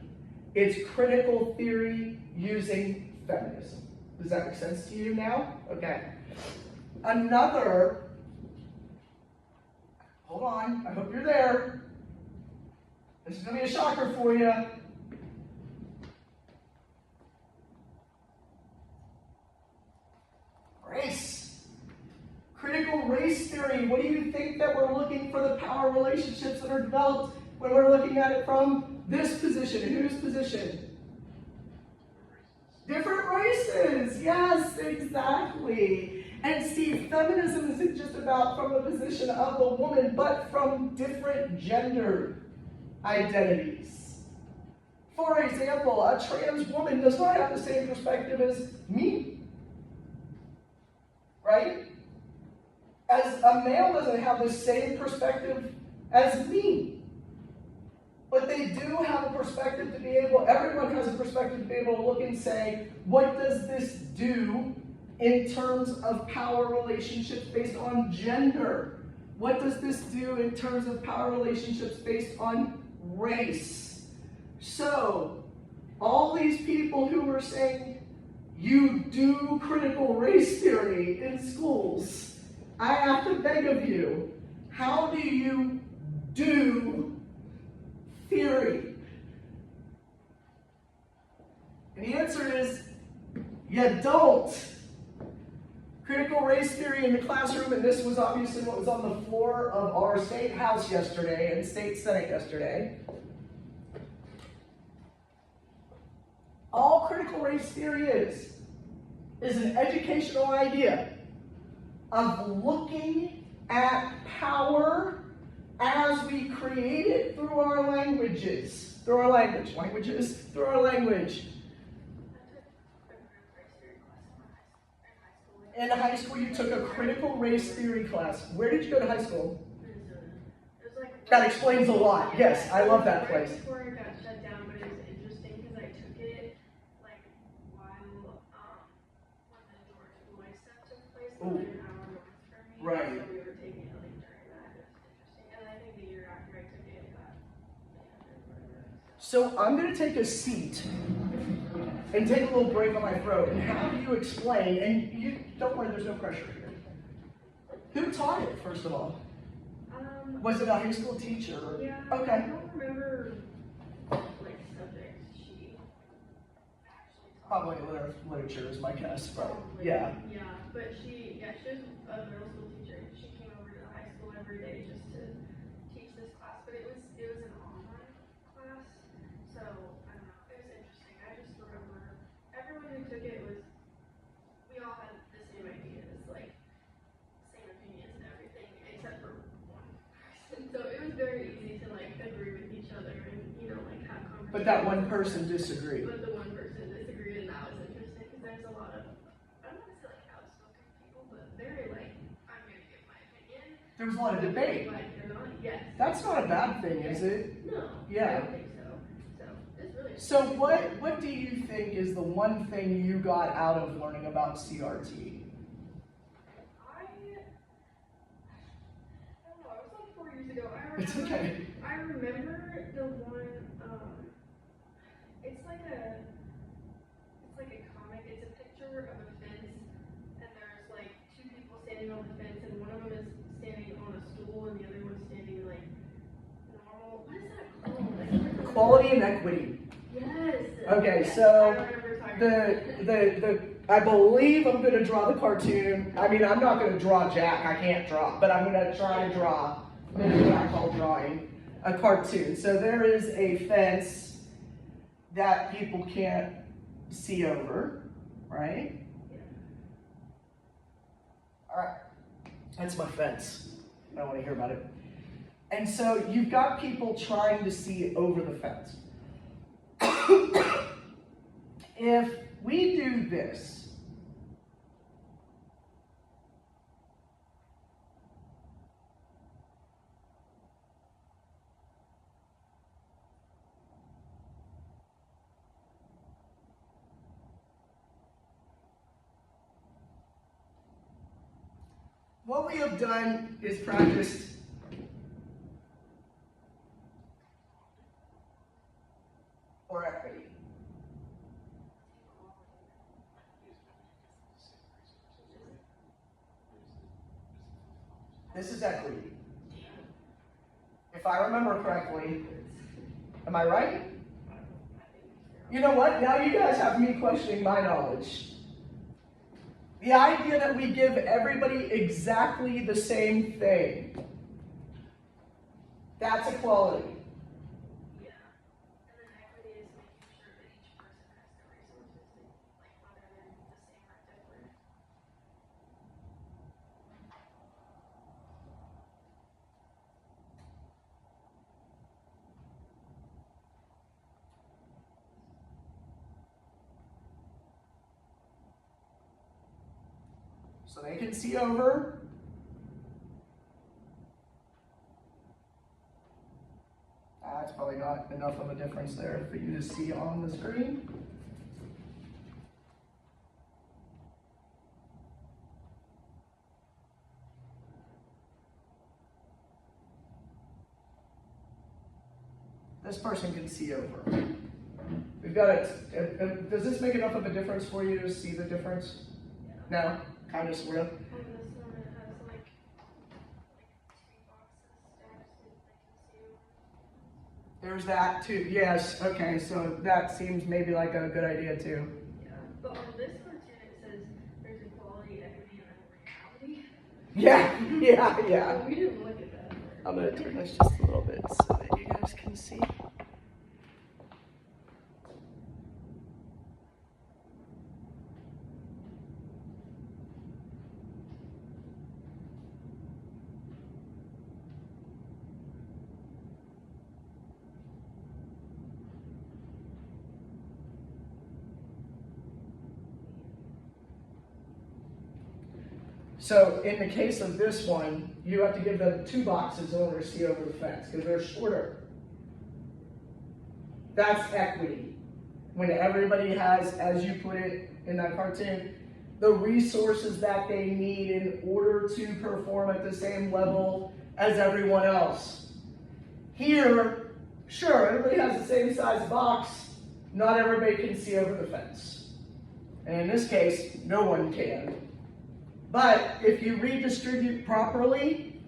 It's critical theory using feminism. Does that make sense to you now? Okay. Hold on, I hope you're there. This is going to be a shocker for you. race theory, what do you think that we're looking for the power relationships that are developed when we're looking at it from this position? Whose position? Different races. Yes, exactly. And see, feminism isn't just about from the position of the woman, but from different gender identities. For example, a trans woman does not have the same perspective as me. Right? As a male doesn't have the same perspective as me. But they do have a perspective to be able, everyone has a perspective to be able to look and say, what does this do in terms of power relationships based on gender? What does this do in terms of power relationships based on race? So, all these people who were saying, you do critical race theory in schools, I have to beg of you, how do you do theory? And the answer is, you don't. Critical race theory in the classroom, and this was obviously what was on the floor of our state house yesterday and state senate yesterday. All critical race theory is an educational idea of looking at power as we create it through our languages. Through our language. In high school, you took a critical race theory class. Where did you go to high school? That explains a lot. Yes, I love that place. Right before it got shut down, but it was interesting because I took it like while when the George Floyd stuff took place, Ooh. like an hour north from me. Right. So we were taking it like during that. It was interesting, and I think the year after I took it, it got banned or whatever. So I'm going to take a seat and take a little break on my throat and have you explain, and you don't worry, there's no pressure here. Who taught it, first of all? Was it a high school teacher? Yeah. Okay. I don't remember like subjects she actually taught. Probably literature is my guess, but Probably. yeah. Yeah, but she was a middle school teacher. She came over to the high school every day just to teach this class, but it was an online class, so I don't know. It was interesting. I just remember everyone who took it we all had the same ideas, like same opinions and everything, except for one person. So it was very easy to like agree with each other and like have conversations. But that one person disagreed. But the one person disagreed, and that was interesting because there's a lot of, I don't want to say like outspoken people, but very like, I'm going to give my opinion. There was a lot of debate. Like they're not, yes. That's not a bad thing, is it? No. Yeah. I don't think so. So it's really. So what do you think is the one thing you got out of learning about CRT? I don't know. It was like 4 years ago. It's okay. I remember the one. It's like a comic. It's a picture of a fence, and there's like two people standing on the fence, and one of them is standing on a stool, and the other one's standing like normal. What is that called? Equality and equity. Yes. Okay, yes, so I remember talking the I believe I'm going to draw the cartoon. I mean, I'm not going to draw Jack. I can't draw, but I'm going to try to draw. Maybe what I call drawing a cartoon. So there is a fence that people can't see over, right? Yeah. All right, that's my fence. I don't want to hear about it. And so you've got people trying to see over the fence. If we do this, what we have done is practiced for equity. This is equity. If I remember correctly, am I right? You know what? Now you guys have me questioning my knowledge. The idea that we give everybody exactly the same thing, that's equality. Yeah. And then equity is making sure that each person has the resources, like whether they're the same or different. So they can see over. That's probably not enough of a difference there for you to see on the screen. This person can see over. We've got it. Does this make enough of a difference for you to see the difference? No? Kind of, sort of? On this one, it has like 2 boxes stacked so they can see. There's that too. Yes. Okay. So that seems maybe like a good idea too. Yeah. But on this cartoon, it says there's equality, equity, and then reality. Yeah. So we didn't look at that. I'm gonna turn this just a little bit so that you guys can see. So in the case of this one, you have to give them 2 boxes in order to see over the fence because they're shorter. That's equity. When everybody has, as you put it in that cartoon, the resources that they need in order to perform at the same level as everyone else. Here, sure, everybody has the same size box. Not everybody can see over the fence. And in this case, no one can. But if you redistribute properly,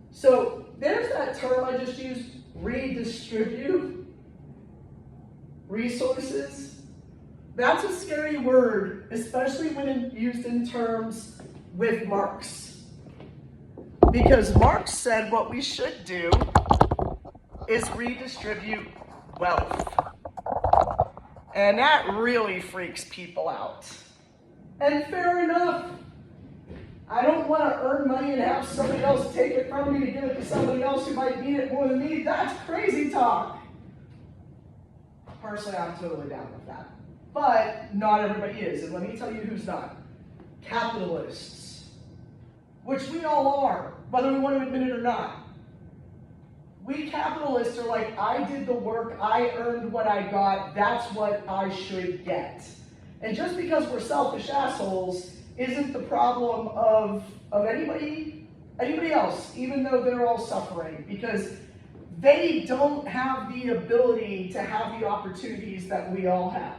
so there's that term I just used, redistribute resources. That's a scary word, especially when used in terms with Marx. Because Marx said what we should do is redistribute wealth. And that really freaks people out. And fair enough. I don't want to earn money and have somebody else take it from me to give it to somebody else who might need it more than me. That's crazy talk. Personally, I'm totally down with that. But not everybody is. And let me tell you who's not. Capitalists. Which we all are, whether we want to admit it or not. We capitalists are like, I did the work, I earned what I got, that's what I should get. And just because we're selfish assholes isn't the problem of anybody else, even though they're all suffering, because they don't have the ability to have the opportunities that we all have.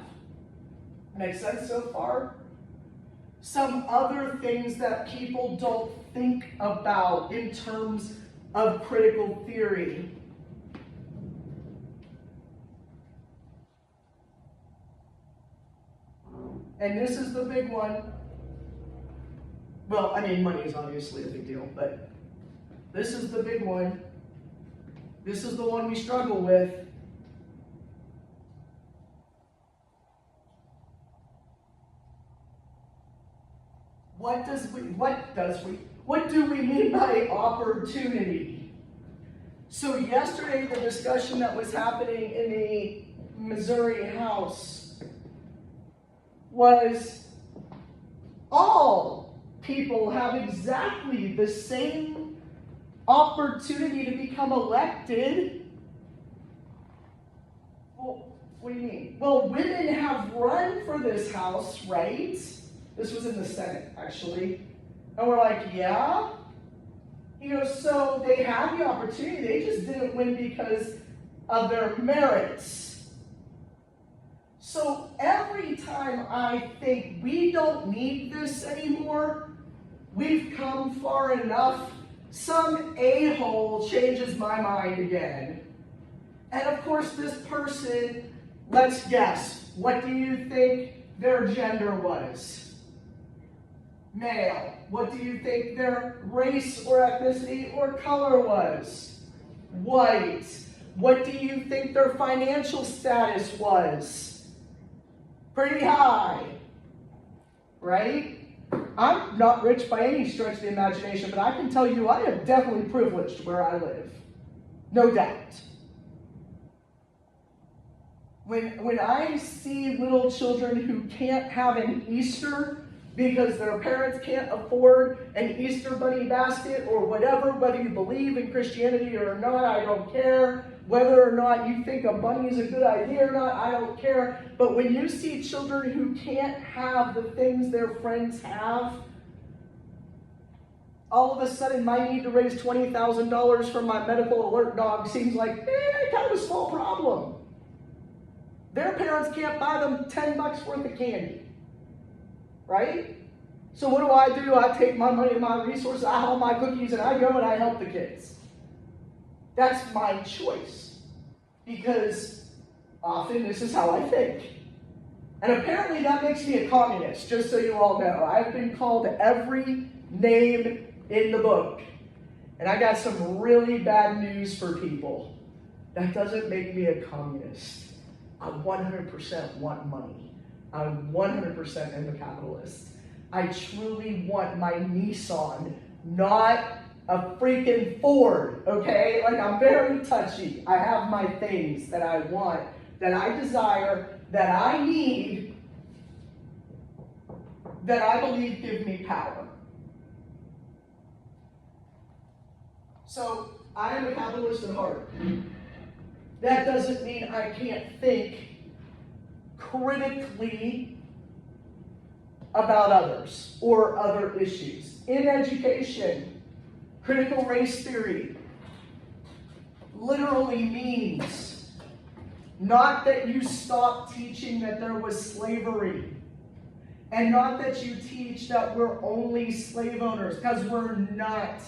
Make sense so far? Some other things that people don't think about in terms of critical theory. And this is the big one. Well, I mean, money is obviously a big deal, but this is the big one. This is the one we struggle with. What do we mean by opportunity? So yesterday, the discussion that was happening in the Missouri House was all people have exactly the same opportunity to become elected. Well, what do you mean? Well, women have run for this house, right? This was in the Senate, actually. And we're like, yeah? He goes, so they had the opportunity, they just didn't win because of their merits. So every time I think we don't need this anymore, we've come far enough, some a-hole changes my mind again. And of course this person, let's guess, what do you think their gender was? Male. What do you think their race or ethnicity or color was? White. What do you think their financial status was? Pretty high, right? I'm not rich by any stretch of the imagination, but I can tell you I am definitely privileged where I live. No doubt. When I see little children who can't have an Easter because their parents can't afford an Easter bunny basket or whatever, whether you believe in Christianity or not, I don't care. Whether or not you think a bunny is a good idea or not, I don't care. But when you see children who can't have the things their friends have, all of a sudden my need to raise $20,000 for my medical alert dog seems like kind of a small problem. Their parents can't buy them $10 worth of candy. Right? So what do? I take my money and my resources, I haul my cookies, and I go and I help the kids. That's my choice. Because often this is how I think. And apparently that makes me a communist, just so you all know. I've been called every name in the book. And I got some really bad news for people. That doesn't make me a communist. I 100% want money. I'm 100% am a capitalist. I truly want my Nissan, not a freaking Ford, okay? Like, I'm very touchy. I have my things that I want, that I desire, that I need, that I believe give me power. So, I am a capitalist at heart. That doesn't mean I can't think critically about others or other issues. In education, critical race theory literally means not that you stop teaching that there was slavery, and not that you teach that we're only slave owners, because we're not.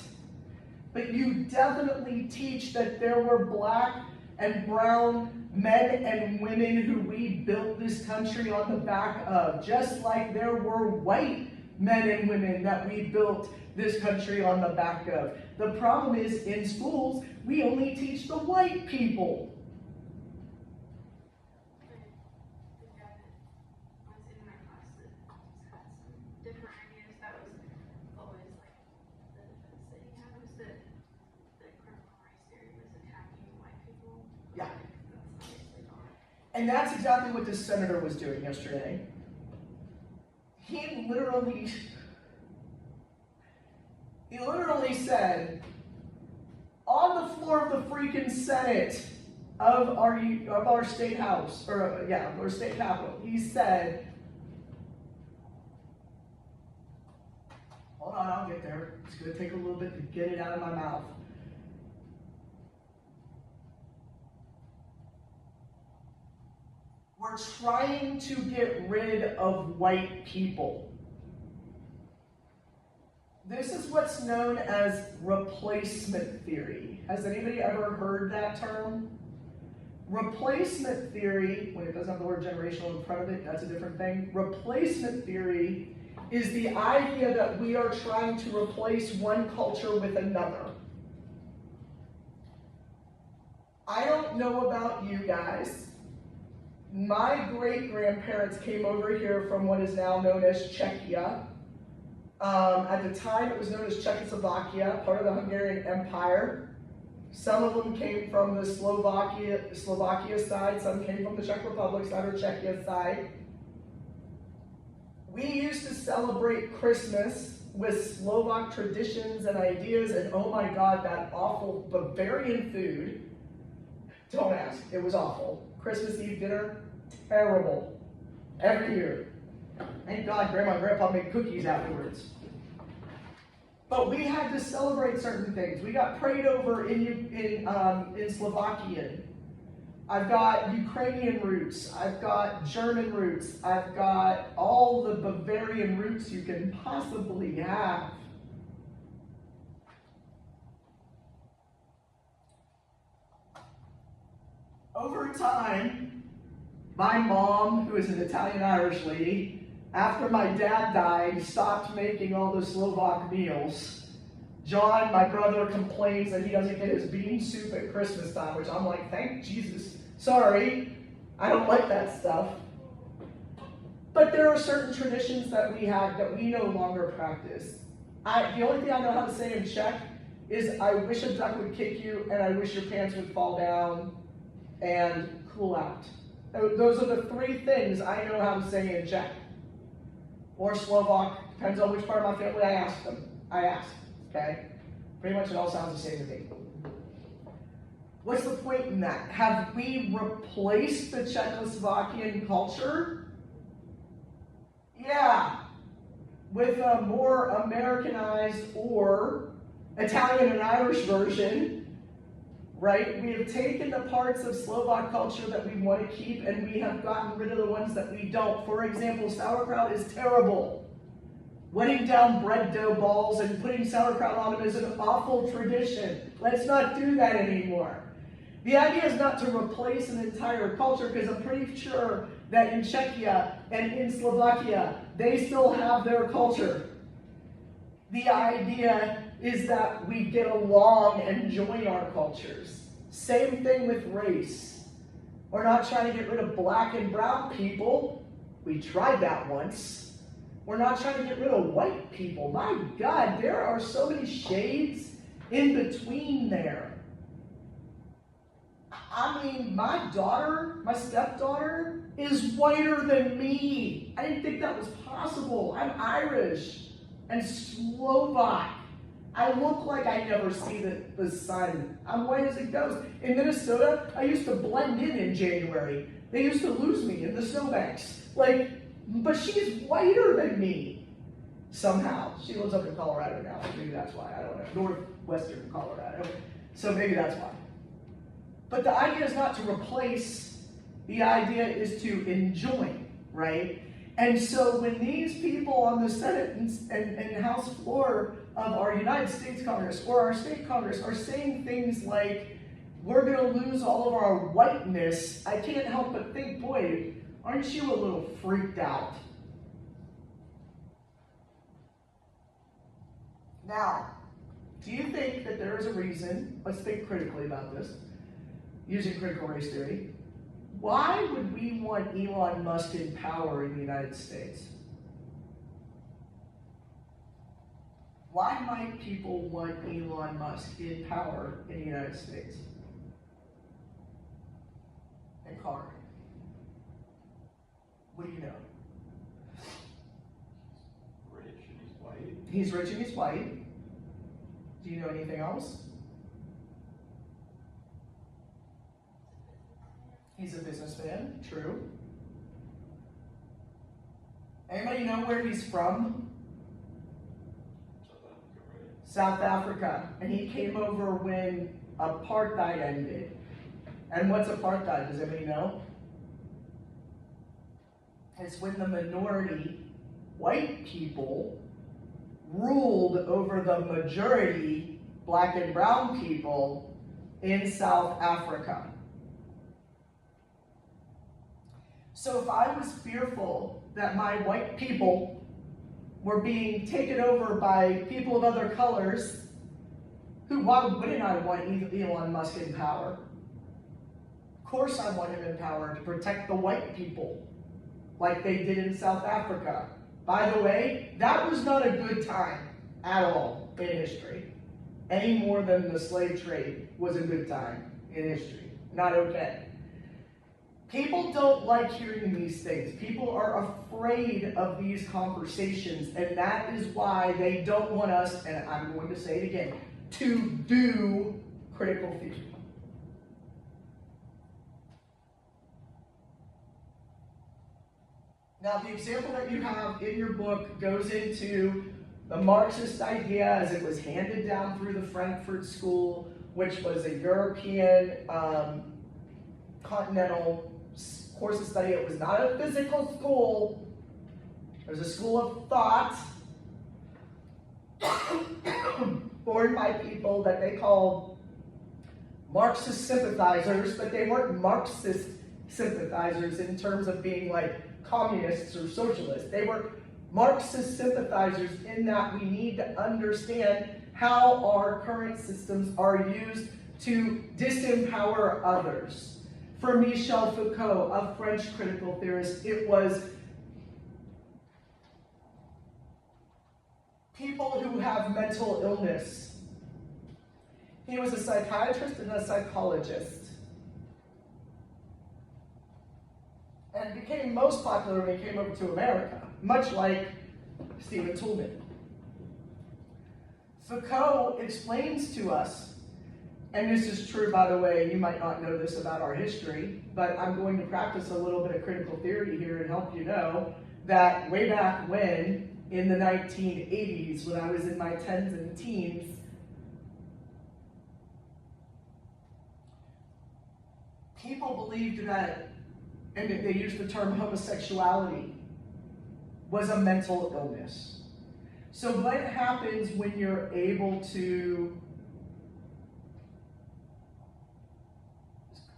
But you definitely teach that there were black and brown men and women who we built this country on the back of, just like there were white men and women that we built this country on the back of. The problem is, in schools, we only teach the white people. The guy that was in my class that had some different ideas, that was always like the defense that he had was that the critical race theory was attacking white people. Yeah. That's obviously not. And that's exactly what this senator was doing yesterday. He literally said, on the floor of the freaking Senate of our state house, or our state capitol, he said, hold on, I'll get there. It's going to take a little bit to get it out of my mouth. We're trying to get rid of white people. This is what's known as replacement theory. Has anybody ever heard that term? Replacement theory, when it doesn't have the word generational in front of it, that's a different thing. Replacement theory is the idea that we are trying to replace one culture with another. I don't know about you guys. My great-grandparents came over here from what is now known as Czechia. At the time, it was known as Czechoslovakia, part of the Hungarian Empire. Some of them came from the Slovakia side, some came from the Czech Republic side or Czechia side. We used to celebrate Christmas with Slovak traditions and ideas, and oh my God, that awful Bavarian food. Don't ask, it was awful. Christmas Eve dinner, terrible. Every year. Thank God Grandma and Grandpa made cookies afterwards. But we had to celebrate certain things. We got prayed over in Slovakian. I've got Ukrainian roots. I've got German roots. I've got all the Bavarian roots you can possibly have. Over time, my mom, who is an Italian-Irish lady, after my dad died, stopped making all the Slovak meals. John, my brother, complains that he doesn't get his bean soup at Christmas time, which I'm like, thank Jesus. Sorry, I don't like that stuff. But there are certain traditions that we have that we no longer practice. The only thing I know how to say in Czech is I wish a duck would kick you and I wish your pants would fall down and cool out. Those are the three things I know how to say in Czech. Or Slovak, depends on which part of my family I ask, okay? Pretty much it all sounds the same to me. What's the point in that? Have we replaced the Czechoslovakian culture? Yeah, with a more Americanized or Italian and Irish version, right? We have taken the parts of Slovak culture that we want to keep and we have gotten rid of the ones that we don't. For example, sauerkraut is terrible. Wetting down bread dough balls and putting sauerkraut on them is an awful tradition. Let's not do that anymore. The idea is not to replace an entire culture, because I'm pretty sure that in Czechia and in Slovakia, they still have their culture. The idea is that we get along and join our cultures. Same thing with race. We're not trying to get rid of black and brown people. We tried that once. We're not trying to get rid of white people. My God, there are so many shades in between there. I mean, my stepdaughter, is whiter than me. I didn't think that was possible. I'm Irish and Slovak. I look like I never see the sun. I'm white as it goes. In Minnesota, I used to blend in January. They used to lose me in the snowbanks. But she's whiter than me. Somehow. She lives up in Colorado now. Maybe that's why. I don't know. Northwestern Colorado. So maybe that's why. But the idea is not to replace, the idea is to enjoy, right? And so when these people on the Senate and House floor of our United States Congress or our state Congress are saying things like, we're going to lose all of our whiteness, I can't help but think, boy, aren't you a little freaked out? Now, do you think that there is a reason, let's think critically about this, using critical race theory, why would we want Elon Musk in power in the United States? Why might people want Elon Musk in power in the United States? And Carter, what do you know? Rich and he's white. He's rich and he's white. Do you know anything else? He's a businessman, true. Anybody know where he's from? South Africa. And he came over when apartheid ended. And what's apartheid? Does anybody know? It's when the minority, white people, ruled over the majority, black and brown people, in South Africa. So if I was fearful that my white people were being taken over by people of other colors, why wouldn't I want Elon Musk in power? Of course I want him in power to protect the white people, like they did in South Africa. By the way, that was not a good time at all in history. Any more than the slave trade was a good time in history. Not okay. People don't like hearing these things. People are afraid of these conversations, and that is why they don't want us, and I'm going to say it again, to do critical theory. Now, the example that you have in your book goes into the Marxist idea as it was handed down through the Frankfurt School, which was a European continental course of study. It was not a physical school. It was a school of thought formed by people that they called Marxist sympathizers, but they weren't Marxist sympathizers in terms of being like communists or socialists. They were Marxist sympathizers in that we need to understand how our current systems are used to disempower others. For Michel Foucault, a French critical theorist, it was people who have mental illness. He was a psychiatrist and a psychologist. And became most popular when he came over to America, much like Stephen Toulmin. Foucault explains to us, and this is true, by the way, you might not know this about our history, but I'm going to practice a little bit of critical theory here and help you know that way back when, in the 1980s, when I was in my 10s and teens, people believed that, and they used the term homosexuality, was a mental illness. So what happens when you're able to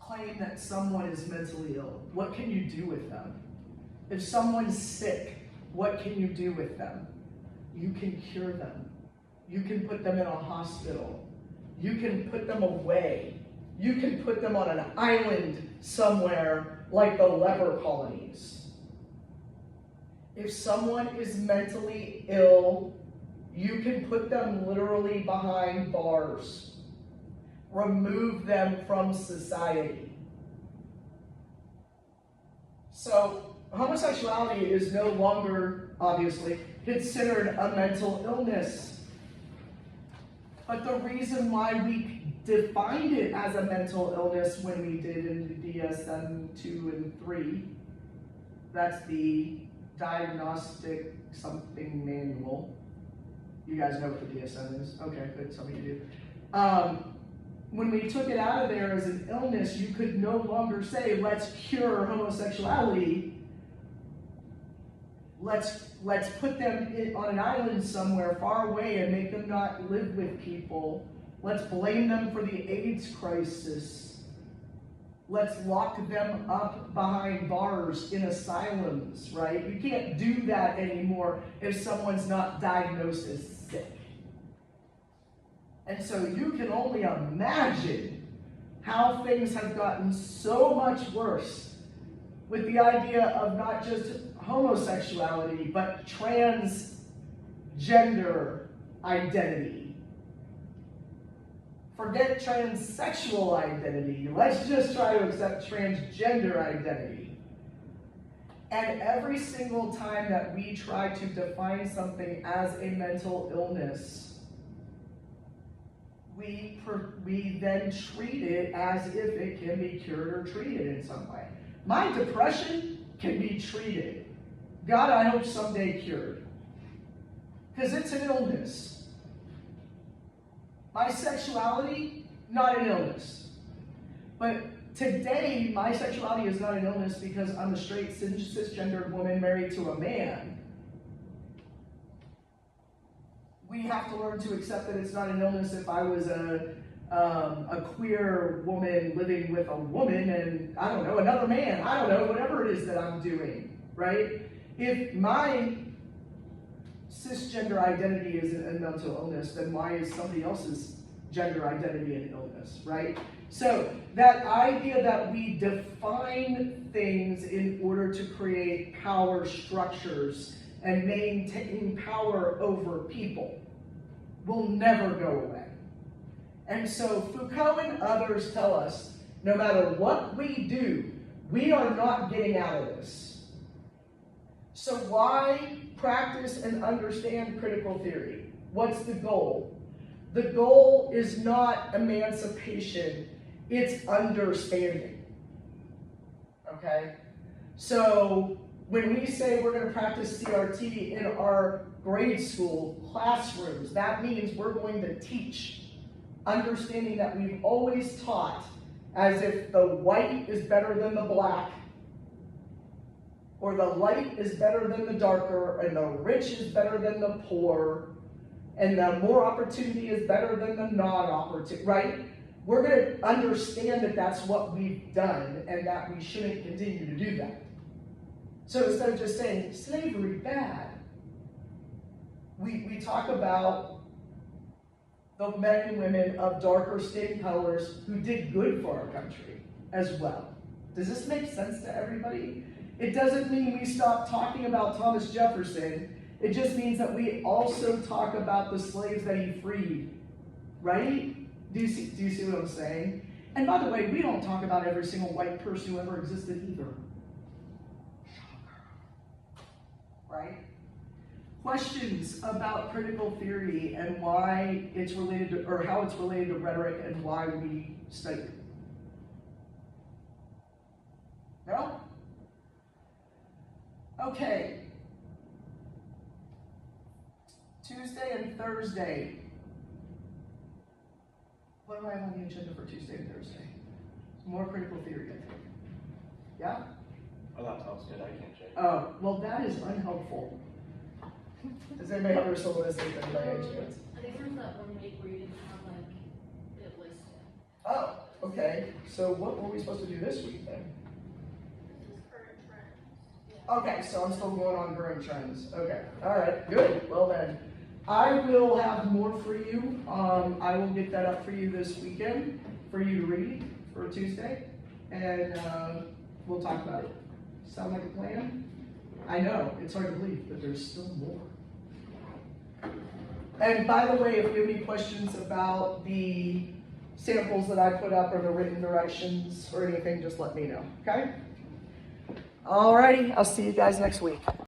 claim that someone is mentally ill? What can you do with them? If someone's sick, what can you do with them? You can cure them. You can put them in a hospital. You can put them away. You can put them on an island somewhere like the leper colonies. If someone is mentally ill, you can put them literally behind bars. Remove them from society. So homosexuality is no longer, obviously, considered a mental illness. But the reason why we defined it as a mental illness when we did in the DSM-2 and 3, that's the Diagnostic Something Manual. You guys know what the DSM is? Okay, good, some of you do. When we took it out of there as an illness, you could no longer say, let's cure homosexuality. Let's put them on an island somewhere far away and make them not live with people. Let's blame them for the AIDS crisis. Let's lock them up behind bars in asylums, right? You can't do that anymore if someone's not diagnosed as sick. And so you can only imagine how things have gotten so much worse with the idea of not just homosexuality, but transgender identity. Forget transsexual identity. Let's just try to accept transgender identity. And every single time that we try to define something as a mental illness, we then treat it as if it can be cured or treated in some way. My depression can be treated. God, I hope someday cured. Because it's an illness. My sexuality, not an illness. But today, my sexuality is not an illness because I'm a straight cisgendered woman married to a man. We have to learn to accept that it's not an illness if I was a queer woman living with a woman and, I don't know, another man. I don't know, whatever it is that I'm doing, right? If my cisgender identity is a mental illness, then why is somebody else's gender identity an illness, right? So that idea that we define things in order to create power structures and maintain power over people will never go away. And so Foucault and others tell us, no matter what we do, we are not getting out of this. So why practice and understand critical theory? What's the goal? The goal is not emancipation, it's understanding. Okay? So when we say we're going to practice CRT in our grade school classrooms, that means we're going to teach, understanding that we've always taught as if the white is better than the black, or the light is better than the darker, and the rich is better than the poor, and the more opportunity is better than the non-opportunity, right? we're going to understand that that's what we've done and that we shouldn't continue to do that. So instead of just saying slavery bad, we talk about the men and women of darker skin colors who did good for our country as well. Does this make sense to everybody? It doesn't mean we stop talking about Thomas Jefferson. It just means that we also talk about the slaves that he freed, right? Do you see what I'm saying? And by the way, we don't talk about every single white person who ever existed either. Right? Questions about critical theory and why it's related to, or how it's related to rhetoric and why we study it? No? Okay. Tuesday and Thursday. What do I have on the agenda for Tuesday and Thursday? More critical theory, I think. Yeah? My laptop's good, I can't check. Oh, well, that is unhelpful. Does anybody have their solistic and my age kids? I think there's that one week where you didn't have like it listed. Oh, okay. So what were we supposed to do this week then? This is current trend. Okay, so I'm still going on current trends. Okay, all right, good. Well then, I will have more for you. I will get that up for you this weekend for you to read for Tuesday, and we'll talk about it. Sound like a plan? I know, it's hard to believe, but there's still more. And by the way, if you have any questions about the samples that I put up or the written directions or anything, just let me know, okay? Alrighty, I'll see you guys next week.